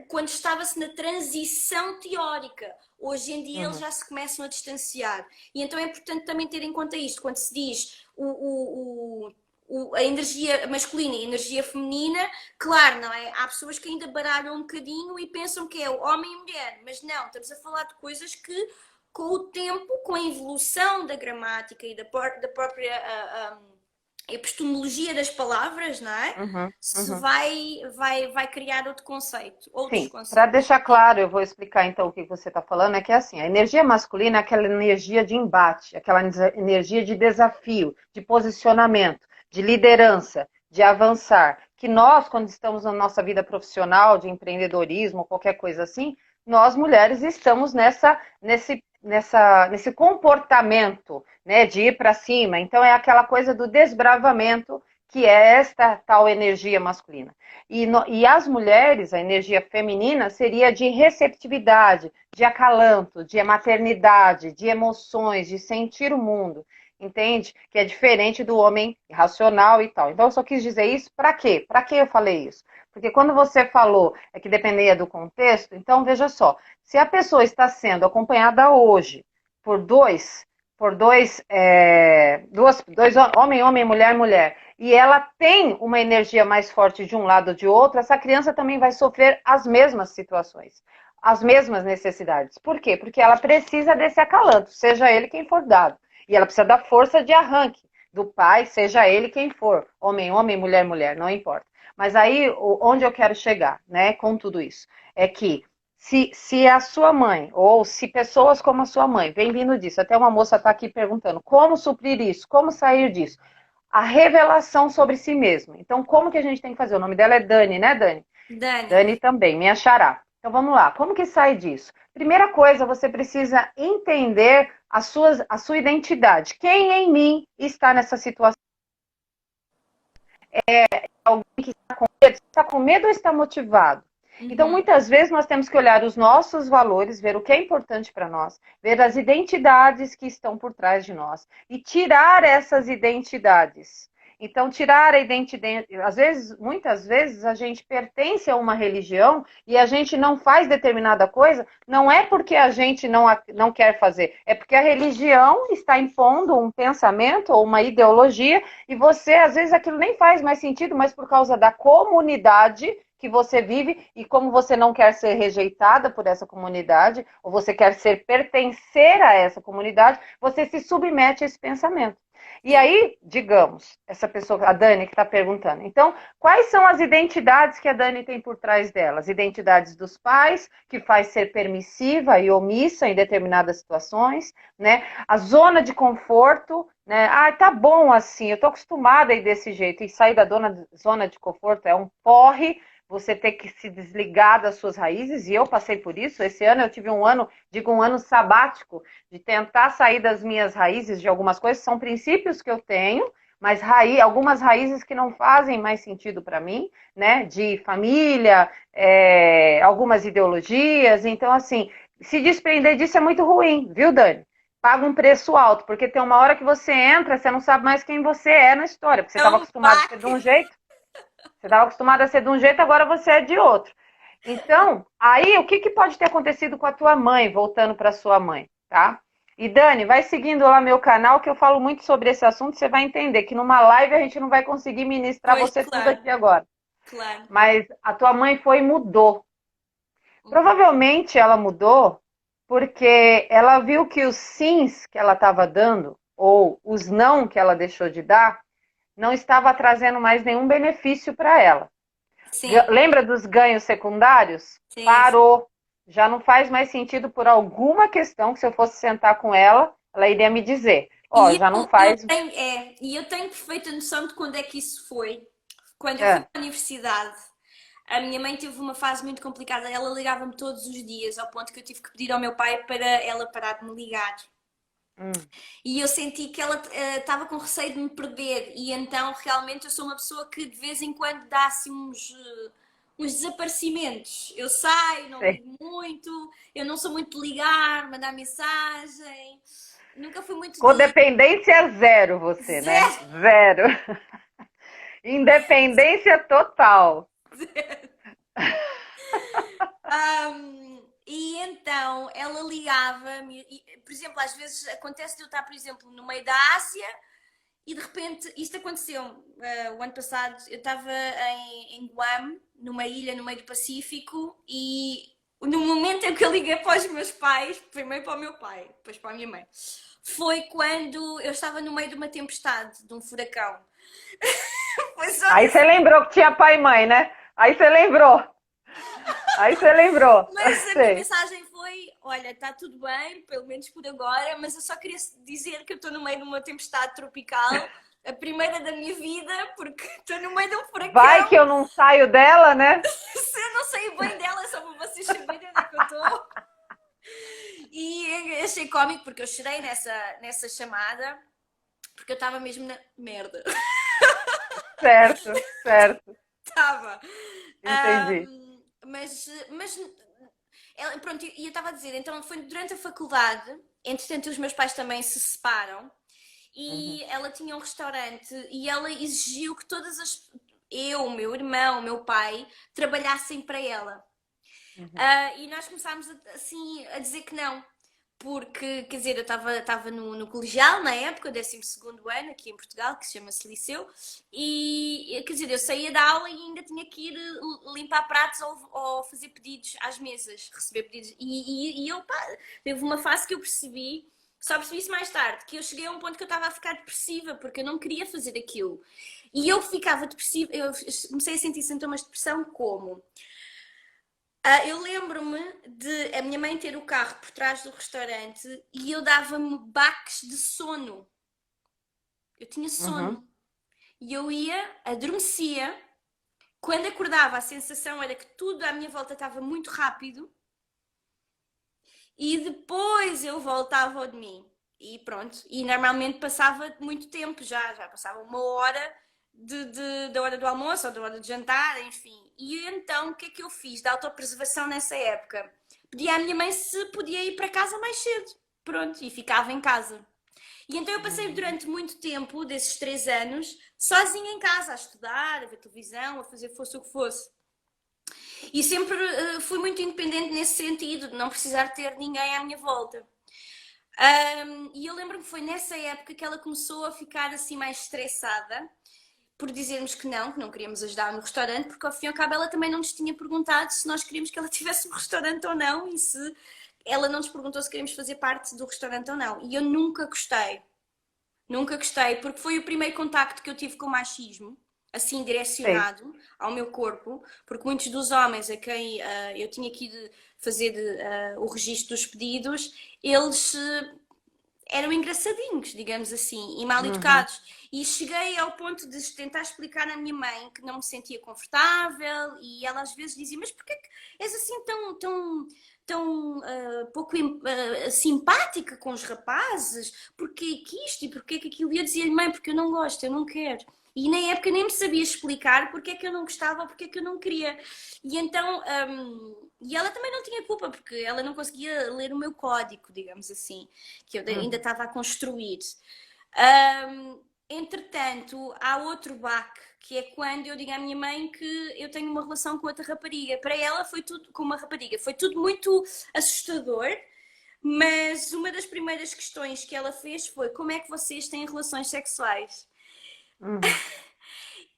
S1: Quando estava-se na transição teórica, hoje em dia eles
S2: uhum.
S1: já se começam a distanciar. E então é importante também ter em conta isto. Quando se diz a energia masculina e a energia feminina, claro, não é? Há pessoas que ainda baralham um bocadinho e pensam que é o homem e mulher, mas não, estamos a falar de coisas que, com o tempo, com a evolução da gramática e da própria epistemologia das palavras, não é?
S2: Uhum,
S1: Se
S2: uhum.
S1: vai criar outro conceito, outros
S2: Sim, para
S1: conceitos.
S2: deixar claro, eu vou explicar então o que você está falando, é que é assim, a energia masculina é aquela energia de embate, aquela energia de desafio, de posicionamento, de liderança, de avançar, que nós, quando estamos na nossa vida profissional, de empreendedorismo, qualquer coisa assim, nós mulheres estamos nesse comportamento, né, de ir para cima. Então é aquela coisa do desbravamento, que é esta tal energia masculina. E as mulheres, a energia feminina, seria de receptividade, de acalanto, de maternidade, de emoções, de sentir o mundo. entende? Que é diferente do homem racional e tal. Então eu só quis dizer isso para quê? Para que eu falei isso? Porque quando você falou que dependia do contexto, então veja só, se a pessoa está sendo acompanhada hoje por dois homem, homem, mulher, mulher, e ela tem uma energia mais forte de um lado ou de outro, essa criança também vai sofrer as mesmas situações, as mesmas necessidades. Por quê? Porque ela precisa desse acalanto, seja ele quem for dado. E ela precisa da força de arranque do pai, seja ele quem for, homem, homem, mulher, mulher, não importa. Mas aí, onde eu quero chegar, né, com tudo isso, é que se a sua mãe, ou se pessoas como a sua mãe, vem vindo disso, até uma moça está aqui perguntando, como suprir isso, como sair disso? A revelação sobre si mesmo. Então, como que a gente tem que fazer? O nome dela é Dani, né, Dani?
S1: Dani.
S2: Dani também, minha xará. Então, vamos lá. Como que sai disso? Primeira coisa, você precisa entender a sua identidade. Quem em mim está nessa situação? Alguém que está com medo? Está com medo ou está motivado? Então,
S1: Uhum.
S2: muitas vezes, nós temos que olhar os nossos valores, ver o que é importante para nós, ver as identidades que estão por trás de nós e tirar essas identidades. Então, tirar a identidade. Às vezes, muitas vezes, a gente pertence a uma religião e a gente não faz determinada coisa, não é porque a gente não quer fazer, é porque a religião está impondo um pensamento ou uma ideologia e você, às vezes, aquilo nem faz mais sentido, mas por causa da comunidade que você vive e como você não quer ser rejeitada por essa comunidade, ou você quer ser pertencer a essa comunidade, você se submete a esse pensamento. E
S1: Sim.
S2: aí, digamos, essa pessoa, a Dani, que está perguntando, então, quais são as identidades que a Dani tem por trás dela? As identidades dos pais, que faz ser permissiva e omissa em determinadas situações, né? A zona de conforto, né? Ah, tá bom assim, eu tô acostumada a ir desse jeito, e sair da zona de conforto é um porre, você ter que se desligar das suas raízes, e eu passei por isso. Esse ano eu tive um ano sabático, de tentar sair das minhas raízes de algumas coisas, são princípios que eu tenho, mas algumas raízes que não fazem mais sentido para mim, né? De família, algumas ideologias. Então, assim, se desprender disso é muito ruim, viu, Dani? Paga um preço alto, porque tem uma hora que você entra, você não sabe mais quem você é na história, porque você
S1: É
S2: estava
S1: um
S2: acostumado a ser de
S1: baque.
S2: um jeito, você estava acostumado a ser de um jeito, agora você é de outro. Então, aí o que pode ter acontecido com a tua mãe, voltando para sua mãe, tá? E Dani, vai seguindo lá meu canal que eu falo muito sobre esse assunto, você vai entender que numa live a gente não vai conseguir ministrar
S1: Pois,
S2: você tudo
S1: claro,
S2: aqui agora.
S1: claro.
S2: Mas a tua mãe foi e mudou.
S1: Uhum.
S2: Provavelmente ela mudou porque ela viu que os sims que ela estava dando, ou os não que ela deixou de dar, não estava trazendo mais nenhum benefício para ela.
S1: Sim,
S2: Lembra dos ganhos secundários?
S1: sim, sim.
S2: Parou. Já não faz mais sentido por alguma questão que se eu fosse sentar com ela, ela iria me dizer, ó,
S1: E
S2: já não
S1: eu
S2: faz.
S1: tenho, e eu tenho perfeita noção de quando é que isso foi. Quando eu fui
S2: É.
S1: para a universidade, a minha mãe teve uma fase muito complicada. Ela ligava-me todos os dias, ao ponto que eu tive que pedir ao meu pai para ela parar de me ligar.
S2: Hum.
S1: E eu senti que ela estava com receio de me perder. E então, realmente, eu sou uma pessoa que de vez em quando dá assim uns desaparecimentos. Eu saio, não
S2: Sei.
S1: ligo muito, eu não sou muito de ligar, mandar mensagem. Nunca fui muito de
S2: Codependência zero, você, né?
S1: zero.
S2: Zero. Independência total.
S1: E então ela ligava-me, por exemplo, às vezes acontece de eu estar, por exemplo, no meio da Ásia e de repente isto aconteceu. O ano passado eu estava em Guam, numa ilha no meio do Pacífico, e no momento em que eu liguei para os meus pais, primeiro para o meu pai, depois para a minha mãe, foi quando eu estava no meio de uma tempestade, de um furacão. Foi só
S2: Aí você
S1: nesse.
S2: lembrou que tinha pai e mãe, né? Aí você lembrou. Aí você lembrou.
S1: Mas a minha
S2: Sei.
S1: mensagem foi: olha, está tudo bem, pelo menos por agora, mas eu só queria dizer que eu estou no meio de uma tempestade tropical, a primeira da minha vida, porque estou no meio de um
S2: Vai que
S1: furacão.
S2: eu não saio dela, né?
S1: Se eu não sei bem dela, é só para vocês saberem onde é que eu estou. E achei cómico porque eu chorei nessa chamada, porque eu estava mesmo na merda.
S2: Certo, certo.
S1: Estava.
S2: Entendi.
S1: Mas pronto, e eu estava a dizer, então foi durante a faculdade, entretanto os meus pais também se separam,
S2: Uhum.
S1: e ela tinha um restaurante e ela exigiu que eu, o meu irmão, o meu pai, trabalhassem para ela.
S2: Uhum.
S1: E nós começámos assim a dizer que não. Porque, quer dizer, eu estava no colegial na época, 12º ano, aqui em Portugal, que se chama-se Liceu, e quer dizer, eu saía da aula e ainda tinha que ir limpar pratos ou fazer pedidos às mesas, receber pedidos. E eu, pá, teve uma fase que eu percebi, só percebi isso mais tarde, que eu cheguei a um ponto que eu estava a ficar depressiva, porque eu não queria fazer aquilo. E eu ficava depressiva, eu comecei a sentir sintomas de depressão como? Eu lembro-me de a minha mãe ter o carro por trás do restaurante e eu dava-me baques de sono. Eu tinha
S2: Uhum.
S1: sono. E eu ia, adormecia. Quando acordava, a sensação era que tudo à minha volta estava muito rápido. E depois eu voltava de mim. E pronto. E normalmente passava muito tempo já passava 1 hora da hora do almoço ou da hora de jantar, enfim. E então o que é que eu fiz de autopreservação nessa época? Pedi à minha mãe se podia ir para casa mais cedo. Pronto, e ficava em casa. E então eu passei
S2: Uhum.
S1: durante muito tempo, desses 3 anos, sozinha em casa, a estudar, a ver televisão, a fazer fosse o que fosse. E sempre fui muito independente nesse sentido, de não precisar ter ninguém à minha volta. E eu lembro-me que foi nessa época que ela começou a ficar assim mais estressada por dizermos que não queríamos ajudar no restaurante, porque ao fim e ao cabo ela também não nos tinha perguntado se nós queríamos que ela tivesse um restaurante ou não, e se ela não nos perguntou se queríamos fazer parte do restaurante ou não. E eu nunca gostei. Nunca gostei, porque foi o primeiro contacto que eu tive com o machismo, assim
S2: Sei.
S1: direcionado ao meu corpo, porque muitos dos homens a quem eu tinha que ir fazer o registro dos pedidos, eles eram engraçadinhos, digamos assim, e mal
S2: Uhum.
S1: educados. E cheguei ao ponto de tentar explicar à minha mãe que não me sentia confortável e ela às vezes dizia, mas porquê que és assim tão pouco simpática com os rapazes? Porquê que isto e porquê que aquilo? E eu dizia-lhe, mãe, porque eu não gosto, eu não quero. E na época nem me sabia explicar porque é que eu não gostava ou porque é que eu não queria. E então, e ela também não tinha culpa, porque ela não conseguia ler o meu código, digamos assim, que eu ainda
S2: Uhum.
S1: estava a construir. Entretanto, há outro baque, que é quando eu digo à minha mãe que eu tenho uma relação com outra rapariga. Para ela foi tudo, com uma rapariga, foi tudo muito assustador, mas uma das primeiras questões que ela fez foi como é que vocês têm relações sexuais?
S2: Uhum.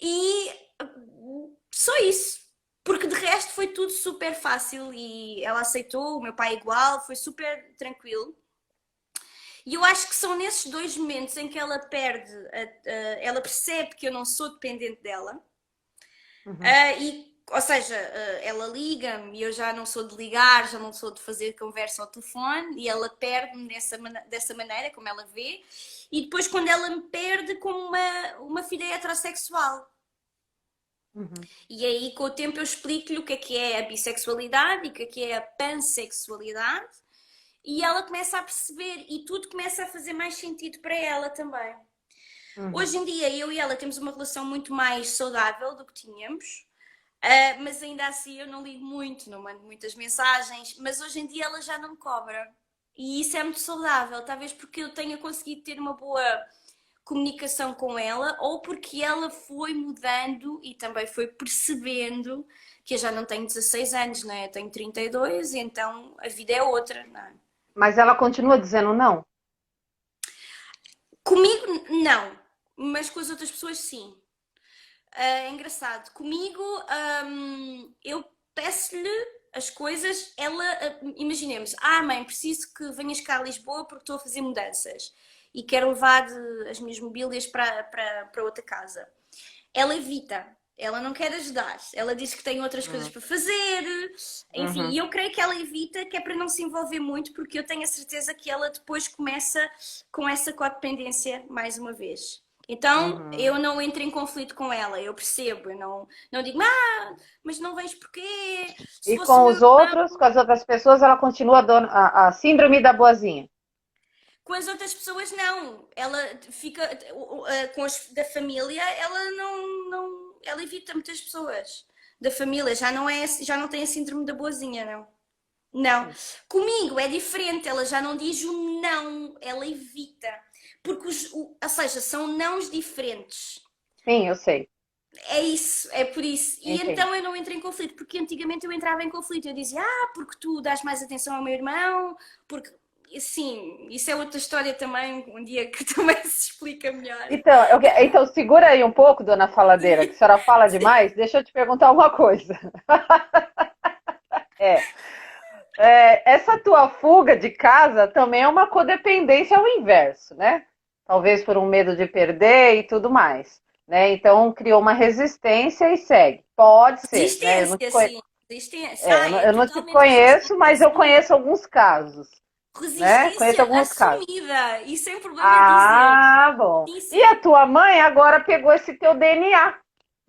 S1: E só isso. Porque de resto foi tudo super fácil e ela aceitou, o meu pai igual, foi super tranquilo. E eu acho que são nesses 2 momentos em que ela perde, ela percebe que eu não sou dependente dela,
S2: Uhum.
S1: ou seja, ela liga-me e eu já não sou de ligar, já não sou de fazer conversa ao telefone e ela perde-me dessa maneira, como ela vê, e depois quando ela me perde como uma filha heterossexual.
S2: Uhum.
S1: E aí, com o tempo, eu explico-lhe o que é a bissexualidade e o que é a pansexualidade. E ela começa a perceber e tudo começa a fazer mais sentido para ela também.
S2: Uhum.
S1: Hoje em dia, eu e ela temos uma relação muito mais saudável do que tínhamos. Mas ainda assim eu não ligo muito, não mando muitas mensagens, mas hoje em dia ela já não me cobra. E isso é muito saudável, talvez porque eu tenha conseguido ter uma boa comunicação com ela ou porque ela foi mudando e também foi percebendo que eu já não tenho 16 anos, né? Eu tenho 32, então a vida é outra, não é?
S2: Mas ela continua dizendo não?
S1: Comigo, não, mas com as outras pessoas, sim. É engraçado. Comigo, eu peço-lhe as coisas, ela, imaginemos, mãe, preciso que venhas cá a Lisboa porque estou a fazer mudanças e quero levar as minhas mobílias para outra casa. Ela evita, ela não quer ajudar, ela diz que tem outras coisas
S2: Uhum.
S1: para fazer, enfim,
S2: Uhum.
S1: e eu creio que ela evita, que é para não se envolver muito, porque eu tenho a certeza que ela depois começa com essa codependência mais uma vez. Então
S2: Uhum.
S1: eu não entro em conflito com ela, eu percebo, eu não digo, mas não vens porquê? Se
S2: E
S1: fosse
S2: com
S1: eu,
S2: os outros, com as outras pessoas, ela continua a síndrome da boazinha.
S1: com as outras pessoas não. Ela fica com as da família, ela ela evita muitas pessoas da família, já não tem a síndrome da boazinha, não. Não.
S2: Sim.
S1: Comigo é diferente, ela já não diz o não, ela evita. porque ou seja, são nãos diferentes.
S2: Sim, eu sei.
S1: É isso, é por isso. E
S2: Entendo.
S1: então eu não entrei em conflito, porque antigamente eu entrava em conflito. Eu dizia, porque tu dás mais atenção ao meu irmão, porque. Sim, isso é outra história também, um dia que também se explica melhor.
S2: Então, então segura aí um pouco, dona Faladeira, que a senhora fala demais. Deixa eu te perguntar uma coisa. É, essa tua fuga de casa também é uma codependência ao inverso, né? Talvez por um medo de perder e tudo mais, né? Então criou uma resistência e segue. Pode ser, né?
S1: Resistência, sim. Resistência. É
S2: Eu não te
S1: totalmente
S2: conheço,
S1: resistência
S2: mas eu
S1: assumida.
S2: conheço alguns casos, né? Conheço
S1: Resistência
S2: alguns casos.
S1: assumida. E sem problema em dizer.
S2: Ah, bom.
S1: Sim,
S2: E a
S1: sim.
S2: tua mãe agora pegou esse teu DNA,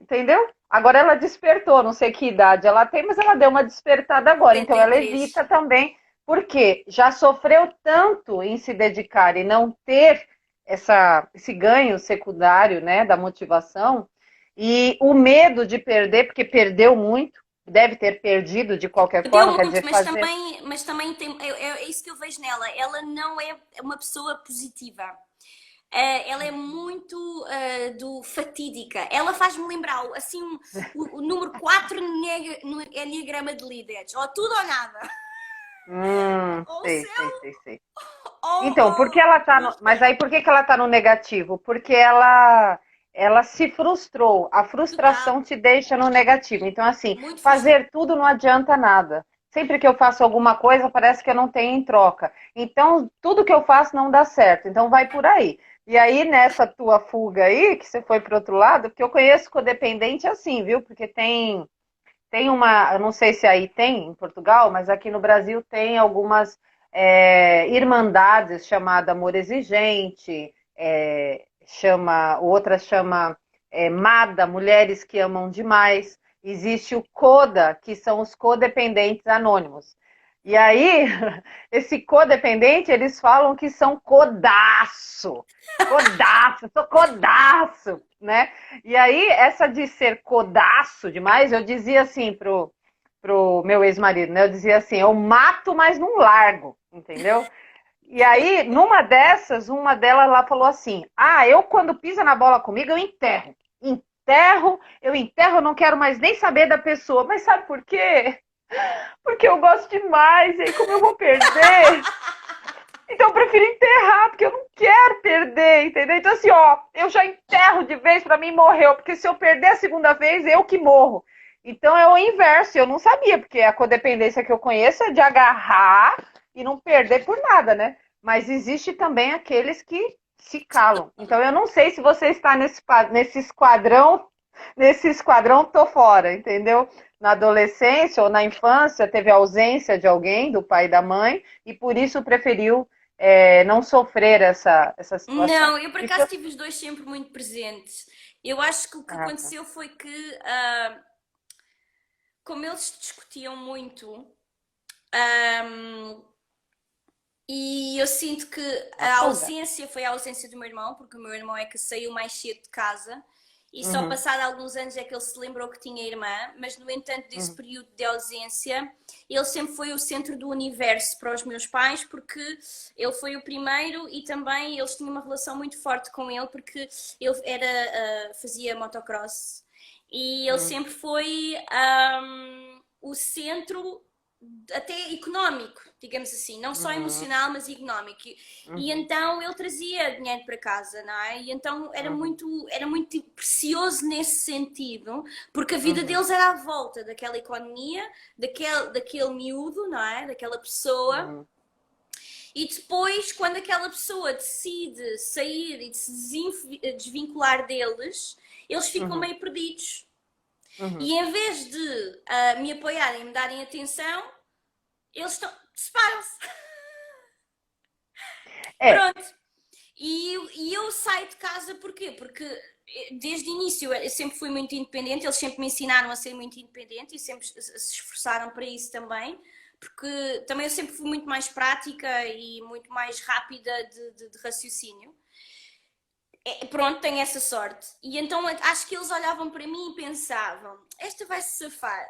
S2: entendeu? Agora ela despertou, não sei que idade ela tem, mas ela deu uma despertada agora. Então ela
S1: 73.
S2: evita também, porque já sofreu tanto em se dedicar e não ter esse ganho secundário, né, da motivação, e o medo de perder, porque perdeu muito, deve ter perdido de qualquer
S1: Deu
S2: forma, quer
S1: muito,
S2: dizer, fazer.
S1: mas também tem, é isso que eu vejo nela. Ela não é uma pessoa positiva. Ela é muito do fatídica. Ela faz-me lembrar assim o número 4 no Enneagrama de líderes. Ou tudo ou nada. Ou o
S2: Sei, sei,
S1: céu
S2: sei, sei. Então, porque ela
S1: ou
S2: tá
S1: o
S2: no, mas aí
S1: inferno.
S2: por que que ela tá no negativo? Porque ela se frustrou. A
S1: Total.
S2: frustração te deixa no negativo. Então, assim,
S1: Muito frustrante.
S2: fazer tudo não adianta nada. Sempre que eu faço alguma coisa, parece que eu não tenho em troca. Então, tudo que eu faço não dá certo. Então, vai por aí. E aí, nessa tua fuga aí, que você foi pro outro lado, porque eu conheço codependente assim, viu? Porque tem uma, eu não sei se aí tem em Portugal, mas aqui no Brasil tem algumas irmandades chamada Amor Exigente, outra chama MADA, Mulheres que Amam Demais. Existe o CODA, que são os codependentes anônimos. E aí, esse codependente, eles falam que são codaço. Codaço, sou codaço, né? E aí, essa de ser codaço demais, eu dizia assim pro meu ex-marido, né? Eu dizia assim, eu mato, mas não largo, entendeu? E aí, numa dessas, uma delas lá falou assim, eu quando pisa na bola comigo, eu enterro. Eu não quero mais nem saber da pessoa. Mas sabe por quê? Porque eu gosto demais, e aí como eu vou perder? Então eu prefiro enterrar, porque eu não quero perder, entendeu? Então assim, ó, eu já enterro de vez, pra mim morreu, porque se eu perder a segunda vez, eu que morro. Então é o inverso, eu não sabia, porque a codependência que eu conheço é de agarrar e não perder por nada, né? Mas existe também aqueles que se calam. Então eu não sei se você está nesse esquadrão tô fora, entendeu? Na adolescência ou na infância teve ausência de alguém, do pai e da mãe, e por isso preferiu não sofrer essa situação.
S1: Não, eu por
S2: E
S1: acaso
S2: seu...
S1: tive os dois sempre muito presentes. Eu acho que o que
S2: Ah, tá.
S1: aconteceu foi que, como eles discutiam muito, ahm, e eu sinto que
S2: Uma
S1: a
S2: fuga.
S1: ausência foi a ausência do meu irmão, porque o meu irmão é que saiu mais cedo de casa e só
S2: Uhum,
S1: passado alguns anos é que ele se lembrou que tinha irmã, mas no entanto desse
S2: uhum,
S1: período de ausência ele sempre foi o centro do universo para os meus pais, porque ele foi o primeiro e também eles tinham uma relação muito forte com ele, porque ele fazia motocross e ele
S2: uhum,
S1: sempre foi o centro até económico, digamos assim, não só
S2: uhum,
S1: emocional, mas económico. E
S2: uhum,
S1: então ele trazia dinheiro para casa, não é? E então
S2: uhum,
S1: era muito precioso nesse sentido, porque a vida
S2: uhum,
S1: deles era à volta daquela economia, daquele miúdo, não é? Daquela pessoa.
S2: uhum,
S1: E depois, quando aquela pessoa decide sair e de se desvincular deles, eles ficam
S2: uhum,
S1: meio perdidos.
S2: uhum.
S1: E em vez de me apoiarem e me darem atenção, eles separam-se.
S2: É,
S1: Pronto. E eu saio de casa porquê? Porque desde o início eu sempre fui muito independente, eles sempre me ensinaram a ser muito independente e sempre se esforçaram para isso também, porque também eu sempre fui muito mais prática e muito mais rápida de raciocínio. Pronto, tenho essa sorte. E então acho que eles olhavam para mim e pensavam: esta vai se safar.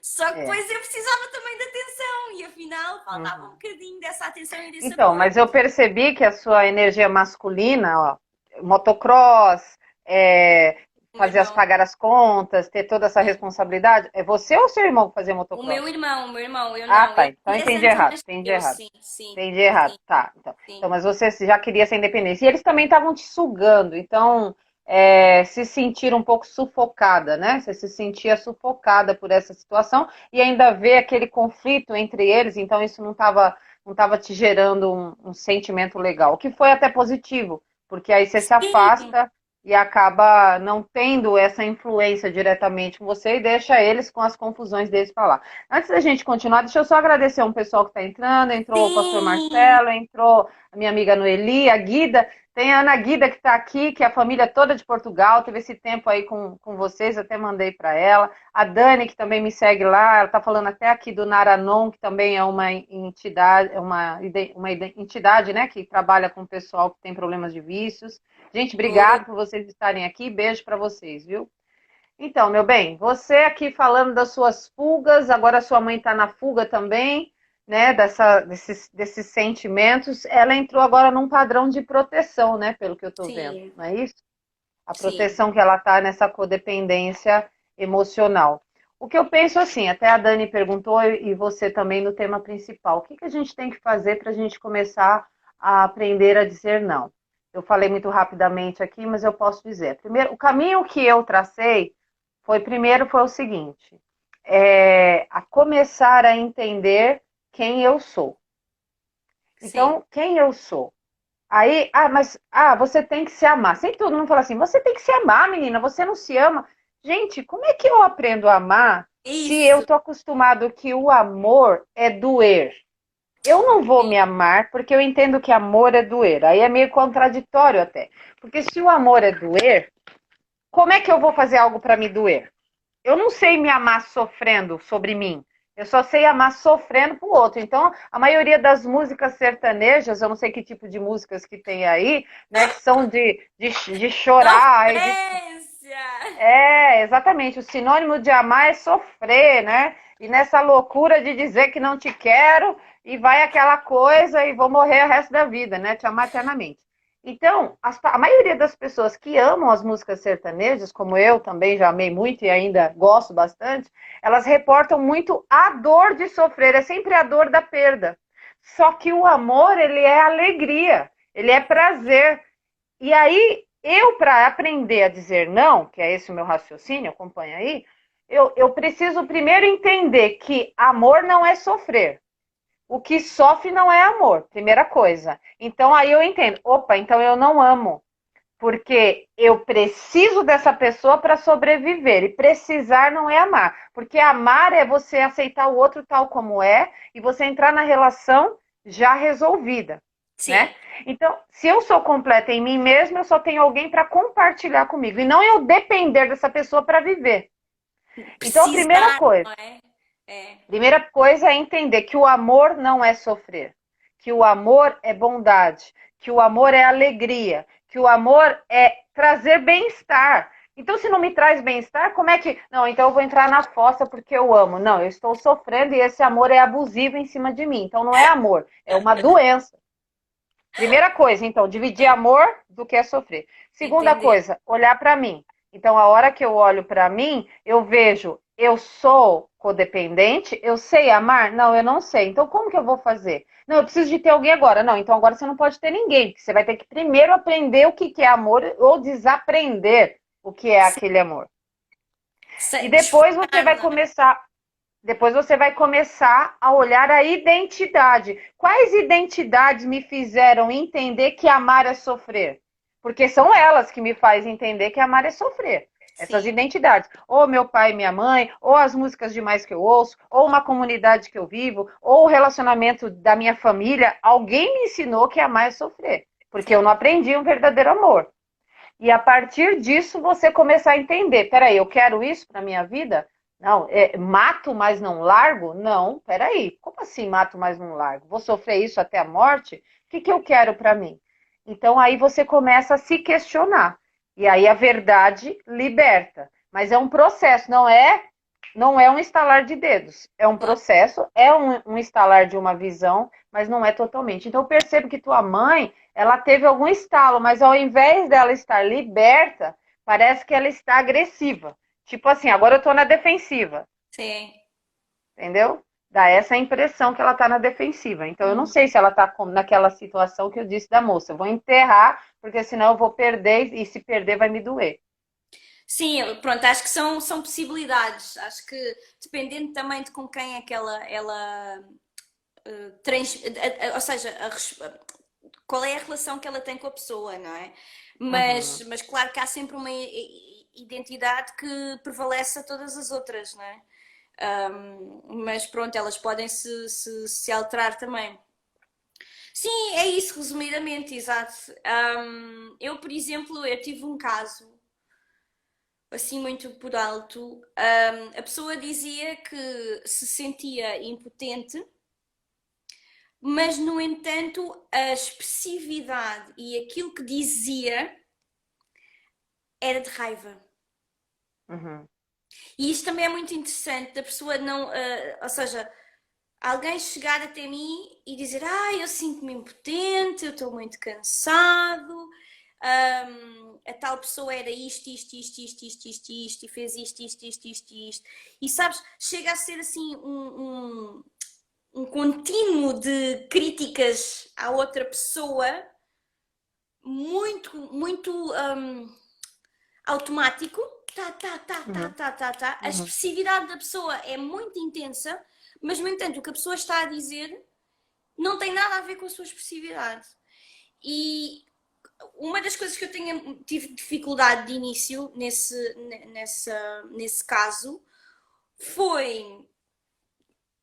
S1: Só que
S2: É.
S1: depois eu precisava também de atenção e afinal faltava um
S2: Uhum.
S1: bocadinho dessa atenção e desse
S2: Então,
S1: apoio.
S2: mas eu percebi que a sua energia masculina, ó, motocross, é,
S1: O meu
S2: fazer
S1: irmão,
S2: pagar as contas, ter toda essa
S1: sim.
S2: responsabilidade, é você ou seu irmão que fazia motocross?
S1: O meu irmão, eu
S2: Ah,
S1: não.
S2: tá.
S1: Eu
S2: Então eu
S1: queria
S2: entendi
S1: ser antes,
S2: errado.
S1: mas
S2: Entendi
S1: eu
S2: errado.
S1: sim, sim,
S2: Entendi errado.
S1: sim,
S2: Tá. Então,
S1: sim.
S2: mas você já queria essa independência. E eles também estavam te sugando. Então, se sentiram um pouco sufocada, né? Você se sentia sufocada por essa situação e ainda vê aquele conflito entre eles. Então, isso não tava te gerando um sentimento legal. O que foi até positivo, porque aí você se
S1: Sim,
S2: afasta e acaba não tendo essa influência diretamente com você e deixa eles com as confusões deles para lá. Antes da gente continuar, deixa eu só agradecer um pessoal que está entrando. Entrou o pastor
S1: sim.
S2: Marcelo, entrou a minha amiga Noeli, a Guida. Tem a Ana Guida que está aqui, que é a família toda de Portugal. Teve esse tempo aí com vocês, até mandei para ela. A Dani, que também me segue lá, ela está falando até aqui do Naranon, que também é uma entidade, uma entidade, né, que trabalha com o pessoal que tem problemas de vícios. Gente,
S1: Oh,
S2: obrigado por vocês estarem aqui. Beijo para vocês, viu? Então, meu bem, você aqui falando das suas fugas, agora sua mãe está na fuga também, né? Desses sentimentos. Ela entrou agora num padrão de proteção, né? Pelo que eu estou vendo,
S1: sim,
S2: não é isso? A
S1: sim.
S2: proteção que ela está nessa codependência emocional. O que eu penso assim, até a Dani perguntou e você também no tema principal, o que que a gente tem que fazer para a gente começar a aprender a dizer não? Eu falei muito rapidamente aqui, mas eu posso dizer. Primeiro, o caminho que eu tracei foi o seguinte, a começar a entender quem eu sou.
S1: Sim.
S2: Então, quem eu sou? Aí, você tem que se amar. Sempre todo mundo fala assim, você tem que se amar, menina, você não se ama. Gente, como é que eu aprendo a amar se eu
S1: Isso.
S2: tô acostumado que o amor é doer? Eu não vou me amar porque eu entendo que amor é doer. Aí é meio contraditório até. Porque se o amor é doer, como é que eu vou fazer algo para me doer? Eu não sei me amar sofrendo sobre mim. Eu só sei amar sofrendo pro outro. Então, a maioria das músicas sertanejas, eu não sei que tipo de músicas que tem aí, né, que são de chorar.
S1: Sofrência!
S2: Exatamente. O sinônimo de amar é sofrer, né? E nessa loucura de dizer que não te quero e vai aquela coisa e vou morrer o resto da vida, né? Te amar eternamente. Então, a maioria das pessoas que amam as músicas sertanejas, como eu também já amei muito e ainda gosto bastante, elas reportam muito a dor de sofrer, é sempre a dor da perda. Só que o amor, ele é alegria, ele é prazer. E aí, eu, para aprender a dizer não, que é esse o meu raciocínio, acompanha aí, eu preciso primeiro entender que amor não é sofrer. O que sofre não é amor, primeira coisa. Então aí eu entendo, opa, então eu não amo, porque eu preciso dessa pessoa para sobreviver. E precisar não é amar, porque amar é você aceitar o outro tal como é e você entrar na relação já resolvida,
S1: Sim.
S2: né? Então, se eu sou completa em mim mesma, eu só tenho alguém para compartilhar comigo e não eu depender dessa pessoa para viver. Então, a
S1: Precisar, não é? É.
S2: primeira coisa é entender que o amor não é sofrer, que o amor é bondade, que o amor é alegria, que o amor é trazer bem-estar. Então, se não me traz bem-estar, como é que. Não, então eu vou entrar na fossa porque eu amo. Não, eu estou sofrendo e esse amor é abusivo em cima de mim. Então, não é amor, é uma doença. Primeira coisa, então, dividir amor do que é sofrer. Segunda
S1: Entender.
S2: coisa, olhar para mim. Então, a hora que eu olho para mim, eu vejo, eu sou codependente, eu sei amar? Não, eu não sei. Então, como que eu vou fazer? Não, eu preciso de ter alguém agora. Não, então agora você não pode ter ninguém, porque você vai ter que primeiro aprender o que é amor ou desaprender o que é
S1: Sim.
S2: aquele amor. E
S1: Desfocar, não é?
S2: depois você vai começar a olhar a identidade. Quais identidades me fizeram entender que amar é sofrer? Porque são elas que me fazem entender que amar é sofrer. Essas
S1: Sim.
S2: identidades. Ou meu pai e minha mãe, ou as músicas demais que eu ouço, ou uma comunidade que eu vivo, ou o relacionamento da minha família. Alguém me ensinou que amar é sofrer. Porque eu
S1: Sim.
S2: não aprendi um verdadeiro amor. E a partir disso você começar a entender, peraí, eu quero isso para minha vida? Não, mato, mas não largo? Não, peraí, como assim mato, mas não largo? Vou sofrer isso até a morte? O que eu quero para mim? Então aí você começa a se questionar. E aí a verdade liberta. Mas é um processo, não é não é um estalar de dedos, é um processo, é um estalar de uma visão, mas não é totalmente. Então eu percebo que tua mãe, ela teve algum estalo, mas ao invés dela estar liberta, parece que ela está agressiva. Tipo assim, agora eu tô na defensiva,
S1: Sim.
S2: entendeu? Dá essa impressão que ela tá na defensiva. Então eu não sei se ela tá naquela situação que eu disse da moça, eu vou enterrar, porque senão eu vou perder e se perder vai me doer.
S1: Sim, pronto, acho que são possibilidades. Acho que dependendo também de com quem é que ela ou seja, qual é a relação que ela tem com a pessoa, não é?
S2: Uhum.
S1: Mas claro que há sempre uma identidade que prevalece a todas as outras, não é? Mas pronto, elas podem se alterar também. Sim, é isso, resumidamente, exato. Eu, por exemplo, eu tive um caso assim muito por alto. A pessoa dizia que se sentia impotente, mas no entanto a expressividade e aquilo que dizia era de raiva.
S2: Uhum.
S1: E isto também é muito interessante da pessoa não, ou seja, alguém chegar até mim e dizer, eu sinto-me impotente, eu estou muito cansado, a tal pessoa era isto, e fez isto. E sabes, chega a ser assim um contínuo de críticas à outra pessoa muito automático.
S2: Uhum.
S1: A
S2: Uhum.
S1: expressividade da pessoa é muito intensa, mas no entanto o que a pessoa está a dizer não tem nada a ver com a sua expressividade. E uma das coisas que eu tive dificuldade de início nesse caso foi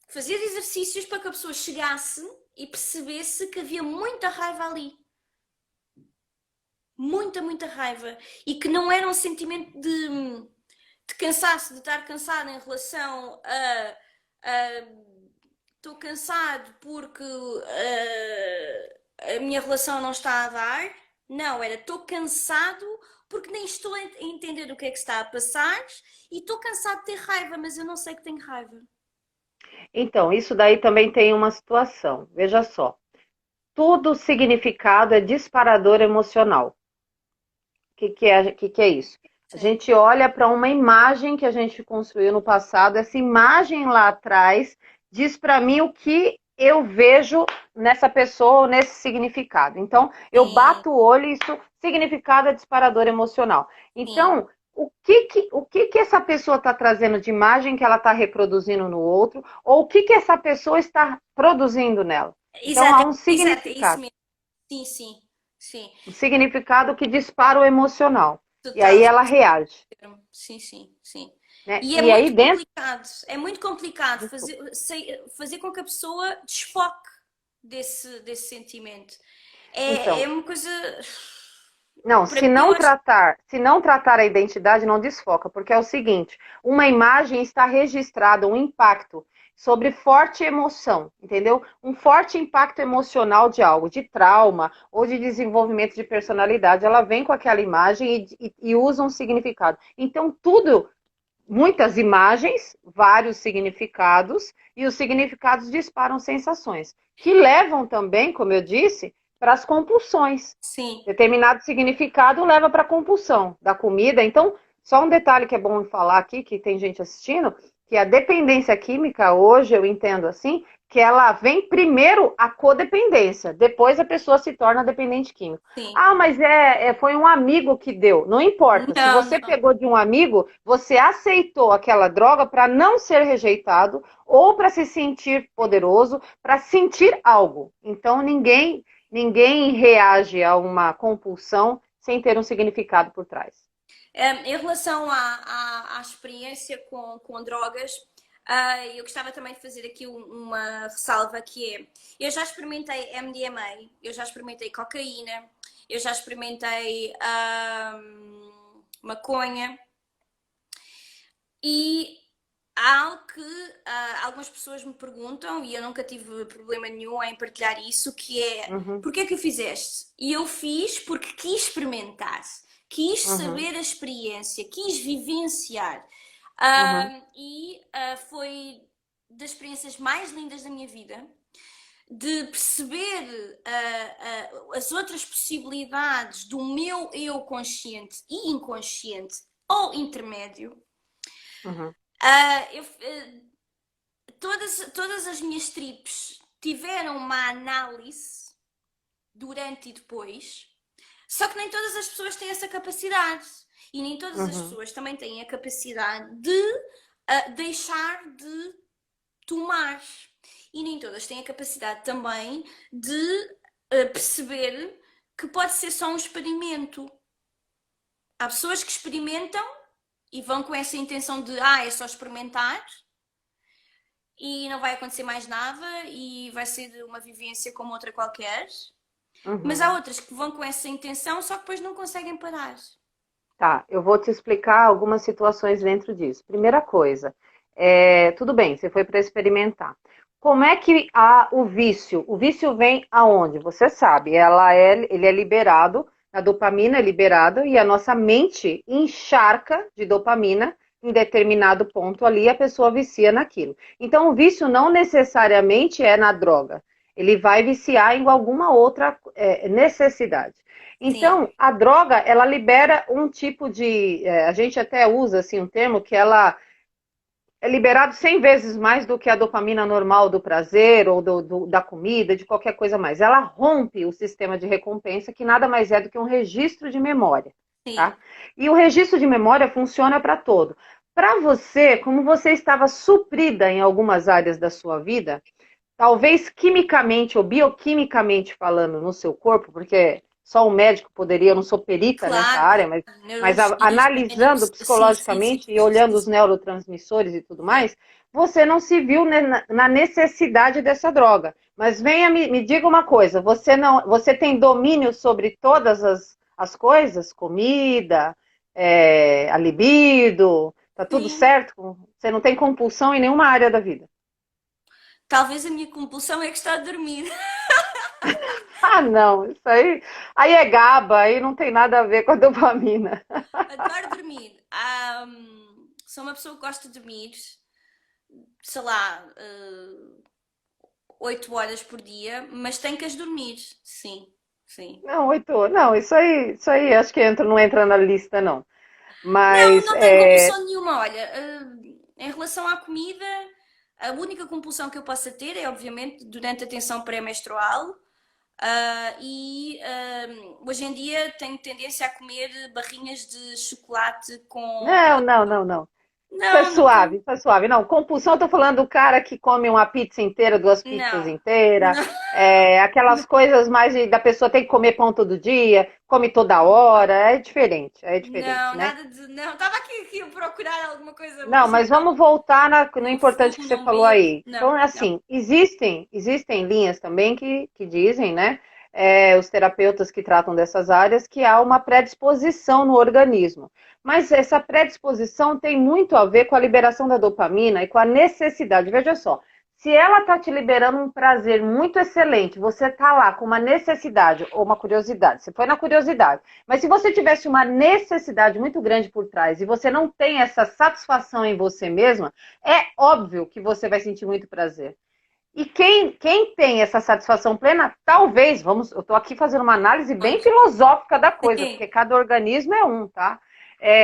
S1: fazer exercícios para que a pessoa chegasse e percebesse que havia muita raiva ali. Muita raiva. E que não era um sentimento de cansaço, de estar cansado em relação a estou cansado porque a minha relação não está a dar. Não, era estou cansado porque nem estou a entender o que é que está a passar e estou cansado de ter raiva, mas eu não sei que tenho raiva.
S2: Então, isso daí também tem uma situação. Veja só, tudo significado é disparador emocional. O que é isso? A
S1: Sim.
S2: gente olha para uma imagem que a gente construiu no passado, essa imagem lá atrás diz para mim o que eu vejo nessa pessoa ou nesse significado. Então, eu
S1: Sim,
S2: bato o olho e isso significado é disparador emocional.
S1: sim.
S2: Então, o que essa pessoa está trazendo de imagem que ela está reproduzindo no outro, ou o que essa pessoa está produzindo nela? Então, há
S1: Exato, é isso mesmo. Sim.
S2: um significado que dispara o emocional. E aí
S1: Total.
S2: ela reage,
S1: Sim.
S2: né?
S1: E
S2: E aí dentro,
S1: é muito complicado
S2: desculpa.
S1: fazer com que a pessoa desfoque desse sentimento. É
S2: Então,
S1: uma coisa,
S2: não,
S1: para mim, eu acho.
S2: se não tratar a identidade, não desfoca, porque é o seguinte, uma imagem está registrada um impacto sobre forte emoção, entendeu? Um forte impacto emocional de algo, de trauma ou de desenvolvimento de personalidade, ela vem com aquela imagem e usa um significado. Então, tudo, muitas imagens, vários significados, e os significados disparam sensações, que levam também, como eu disse, para as compulsões.
S1: Sim,
S2: Determinado significado leva para a compulsão da comida. Então, só um detalhe que é bom falar aqui, que tem gente assistindo, que a dependência química, hoje eu entendo assim, que ela vem primeiro a codependência, depois a pessoa se torna dependente químico.
S1: sim.
S2: Ah, mas foi um amigo que deu. Não importa. Se
S1: Não,
S2: você
S1: não.
S2: pegou de um amigo, você aceitou aquela droga para não ser rejeitado ou para se sentir poderoso, para sentir algo. Então, ninguém reage a uma compulsão sem ter um significado por trás.
S1: Em relação à experiência com drogas, eu gostava também de fazer aqui uma ressalva que é, eu já experimentei MDMA, eu já experimentei cocaína, eu já experimentei maconha e há algo que algumas pessoas me perguntam e eu nunca tive problema nenhum em partilhar isso, que é
S2: Uhum,
S1: porquê é que o fizeste? E eu fiz porque quis experimentar, quis
S2: uhum,
S1: saber a experiência, quis vivenciar.
S2: Uhum,
S1: Foi das experiências mais lindas da minha vida, de perceber as outras possibilidades do meu eu consciente e inconsciente ou intermédio.
S2: uhum,
S1: Todas as minhas trips tiveram uma análise durante e depois, só que nem todas as pessoas têm essa capacidade. E nem todas as
S2: uhum.
S1: pessoas também têm a capacidade de deixar de tomar. E nem todas têm a capacidade também de perceber que pode ser só um experimento. Há pessoas que experimentam e vão com essa intenção de é só experimentar e não vai acontecer mais nada e vai ser uma vivência como outra qualquer. Mas há
S2: Uhum.
S1: outras que vão com essa intenção, só que depois não conseguem parar.
S2: Tá, eu vou te explicar algumas situações dentro disso. Primeira coisa, tudo bem, você foi para experimentar. Como é que há o vício? O vício vem aonde? Você sabe, ele é liberado, a dopamina é liberada e a nossa mente encharca de dopamina em determinado ponto ali, a pessoa vicia naquilo. Então, o vício não necessariamente é na droga, ele vai viciar em alguma outra necessidade.
S1: Sim,
S2: Então, a droga, ela libera um tipo a gente até usa assim um termo que ela é liberado 100 vezes mais do que a dopamina normal do prazer ou da comida, de qualquer coisa mais. Ela rompe o sistema de recompensa, que nada mais é do que um registro de memória,
S1: sim.
S2: tá? E o registro de memória funciona para todo. Para você, como você estava suprida em algumas áreas da sua vida, talvez quimicamente ou bioquimicamente falando no seu corpo, porque só o médico poderia, eu não sou perita nessa
S1: Claro,
S2: área, mas
S1: neurologista,
S2: analisando
S1: sim, sim, sim,
S2: psicologicamente e olhando os neurotransmissores e tudo mais, você não se viu na necessidade dessa droga. Mas venha, me diga uma coisa, você tem domínio sobre todas as coisas? Comida, a libido, tá tudo
S1: sim.
S2: certo? Você não tem compulsão em nenhuma área da vida?
S1: Talvez a minha compulsão é gostar de dormir.
S2: Ah, não, isso aí é GABA, aí não tem nada a ver com a dopamina.
S1: Adoro dormir. Sou uma pessoa que gosta de dormir, sei lá, 8 horas por dia, mas tenho que as dormir. Sim, sim.
S2: Não, 8, não, isso aí acho que não entra na lista, não.
S1: Não,
S2: Mas,
S1: não tenho compulsão nenhuma. Olha, em relação à comida, a única compulsão que eu possa ter é, obviamente, durante a tensão pré-menstrual. Hoje em dia tenho tendência a comer barrinhas de chocolate com.
S2: não.
S1: Não, não
S2: Isso é suave. Não, compulsão, eu tô falando do cara que come uma pizza inteira, duas pizzas
S1: não,
S2: inteiras,
S1: não,
S2: aquelas coisas mais da pessoa tem que comer pão todo dia, come toda hora, é diferente,
S1: não,
S2: né?
S1: nada de. Não, estava aqui a procurar alguma coisa,
S2: Não,
S1: mas
S2: mas
S1: não.
S2: vamos voltar no
S1: Não
S2: importante
S1: fumo,
S2: que você
S1: não
S2: falou
S1: bebo.
S2: aí. Então,
S1: Não,
S2: é
S1: não.
S2: assim, existem linhas também que dizem, né, os terapeutas que tratam dessas áreas, que há uma predisposição no organismo. Mas essa predisposição tem muito a ver com a liberação da dopamina e com a necessidade. Veja só, se ela está te liberando um prazer muito excelente, você está lá com uma necessidade ou uma curiosidade, você foi na curiosidade, mas se você tivesse uma necessidade muito grande por trás e você não tem essa satisfação em você mesma, é óbvio que você vai sentir muito prazer. E quem tem essa satisfação plena, talvez, eu estou aqui fazendo uma análise bem
S1: Pois.
S2: filosófica da coisa,
S1: Sim,
S2: porque cada organismo é um, tá?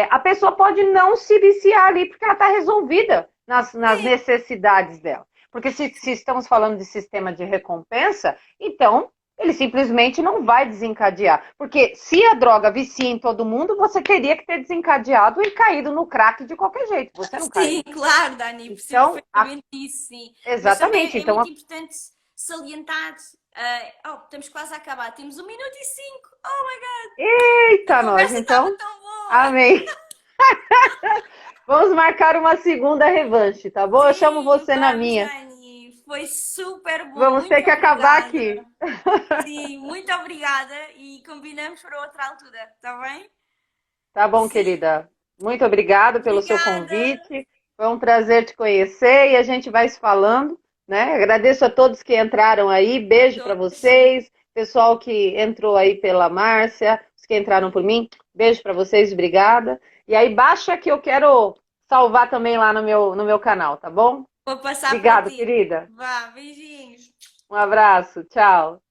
S2: A pessoa pode não se viciar ali, porque ela está resolvida nas
S1: sim.
S2: necessidades dela. Porque se estamos falando de sistema de recompensa, então ele simplesmente não vai desencadear. Porque se a droga vicia em todo mundo, você teria que ter desencadeado e caído no crack de qualquer jeito. Você não
S1: Sim,
S2: caiu.
S1: claro, Dani, percebo
S2: Então,
S1: perfeitamente isso, sim. Mas também
S2: exatamente.
S1: é muito
S2: Então,
S1: importante salientar. Estamos quase a acabar. Temos 1 minuto e 5. Oh my God! A
S2: eita, nós.
S1: conversa estava
S2: Então,
S1: tão boa!
S2: amém. Vamos marcar uma segunda revanche, tá bom? Eu chamo
S1: Sim,
S2: você na
S1: vamos,
S2: minha.
S1: Dani. Foi super bom.
S2: Vamos ter
S1: Muito
S2: que acabar
S1: obrigada.
S2: aqui.
S1: Sim, muito obrigada e combinamos para outra altura, está bem?
S2: Tá bom,
S1: Sim,
S2: querida. Muito obrigada pelo seu
S1: obrigada.
S2: convite. Foi um prazer te conhecer e a gente vai se falando, né? Agradeço a todos que entraram aí.
S1: A
S2: Beijo para
S1: todos, sim.
S2: vocês. Pessoal que entrou aí pela Márcia, os que entraram por mim, beijo para vocês, obrigada. E aí baixa que eu quero salvar também lá no meu canal, tá bom?
S1: Vou passar para
S2: Obrigada,
S1: ti.
S2: querida.
S1: Vá, beijinhos.
S2: Um abraço, tchau.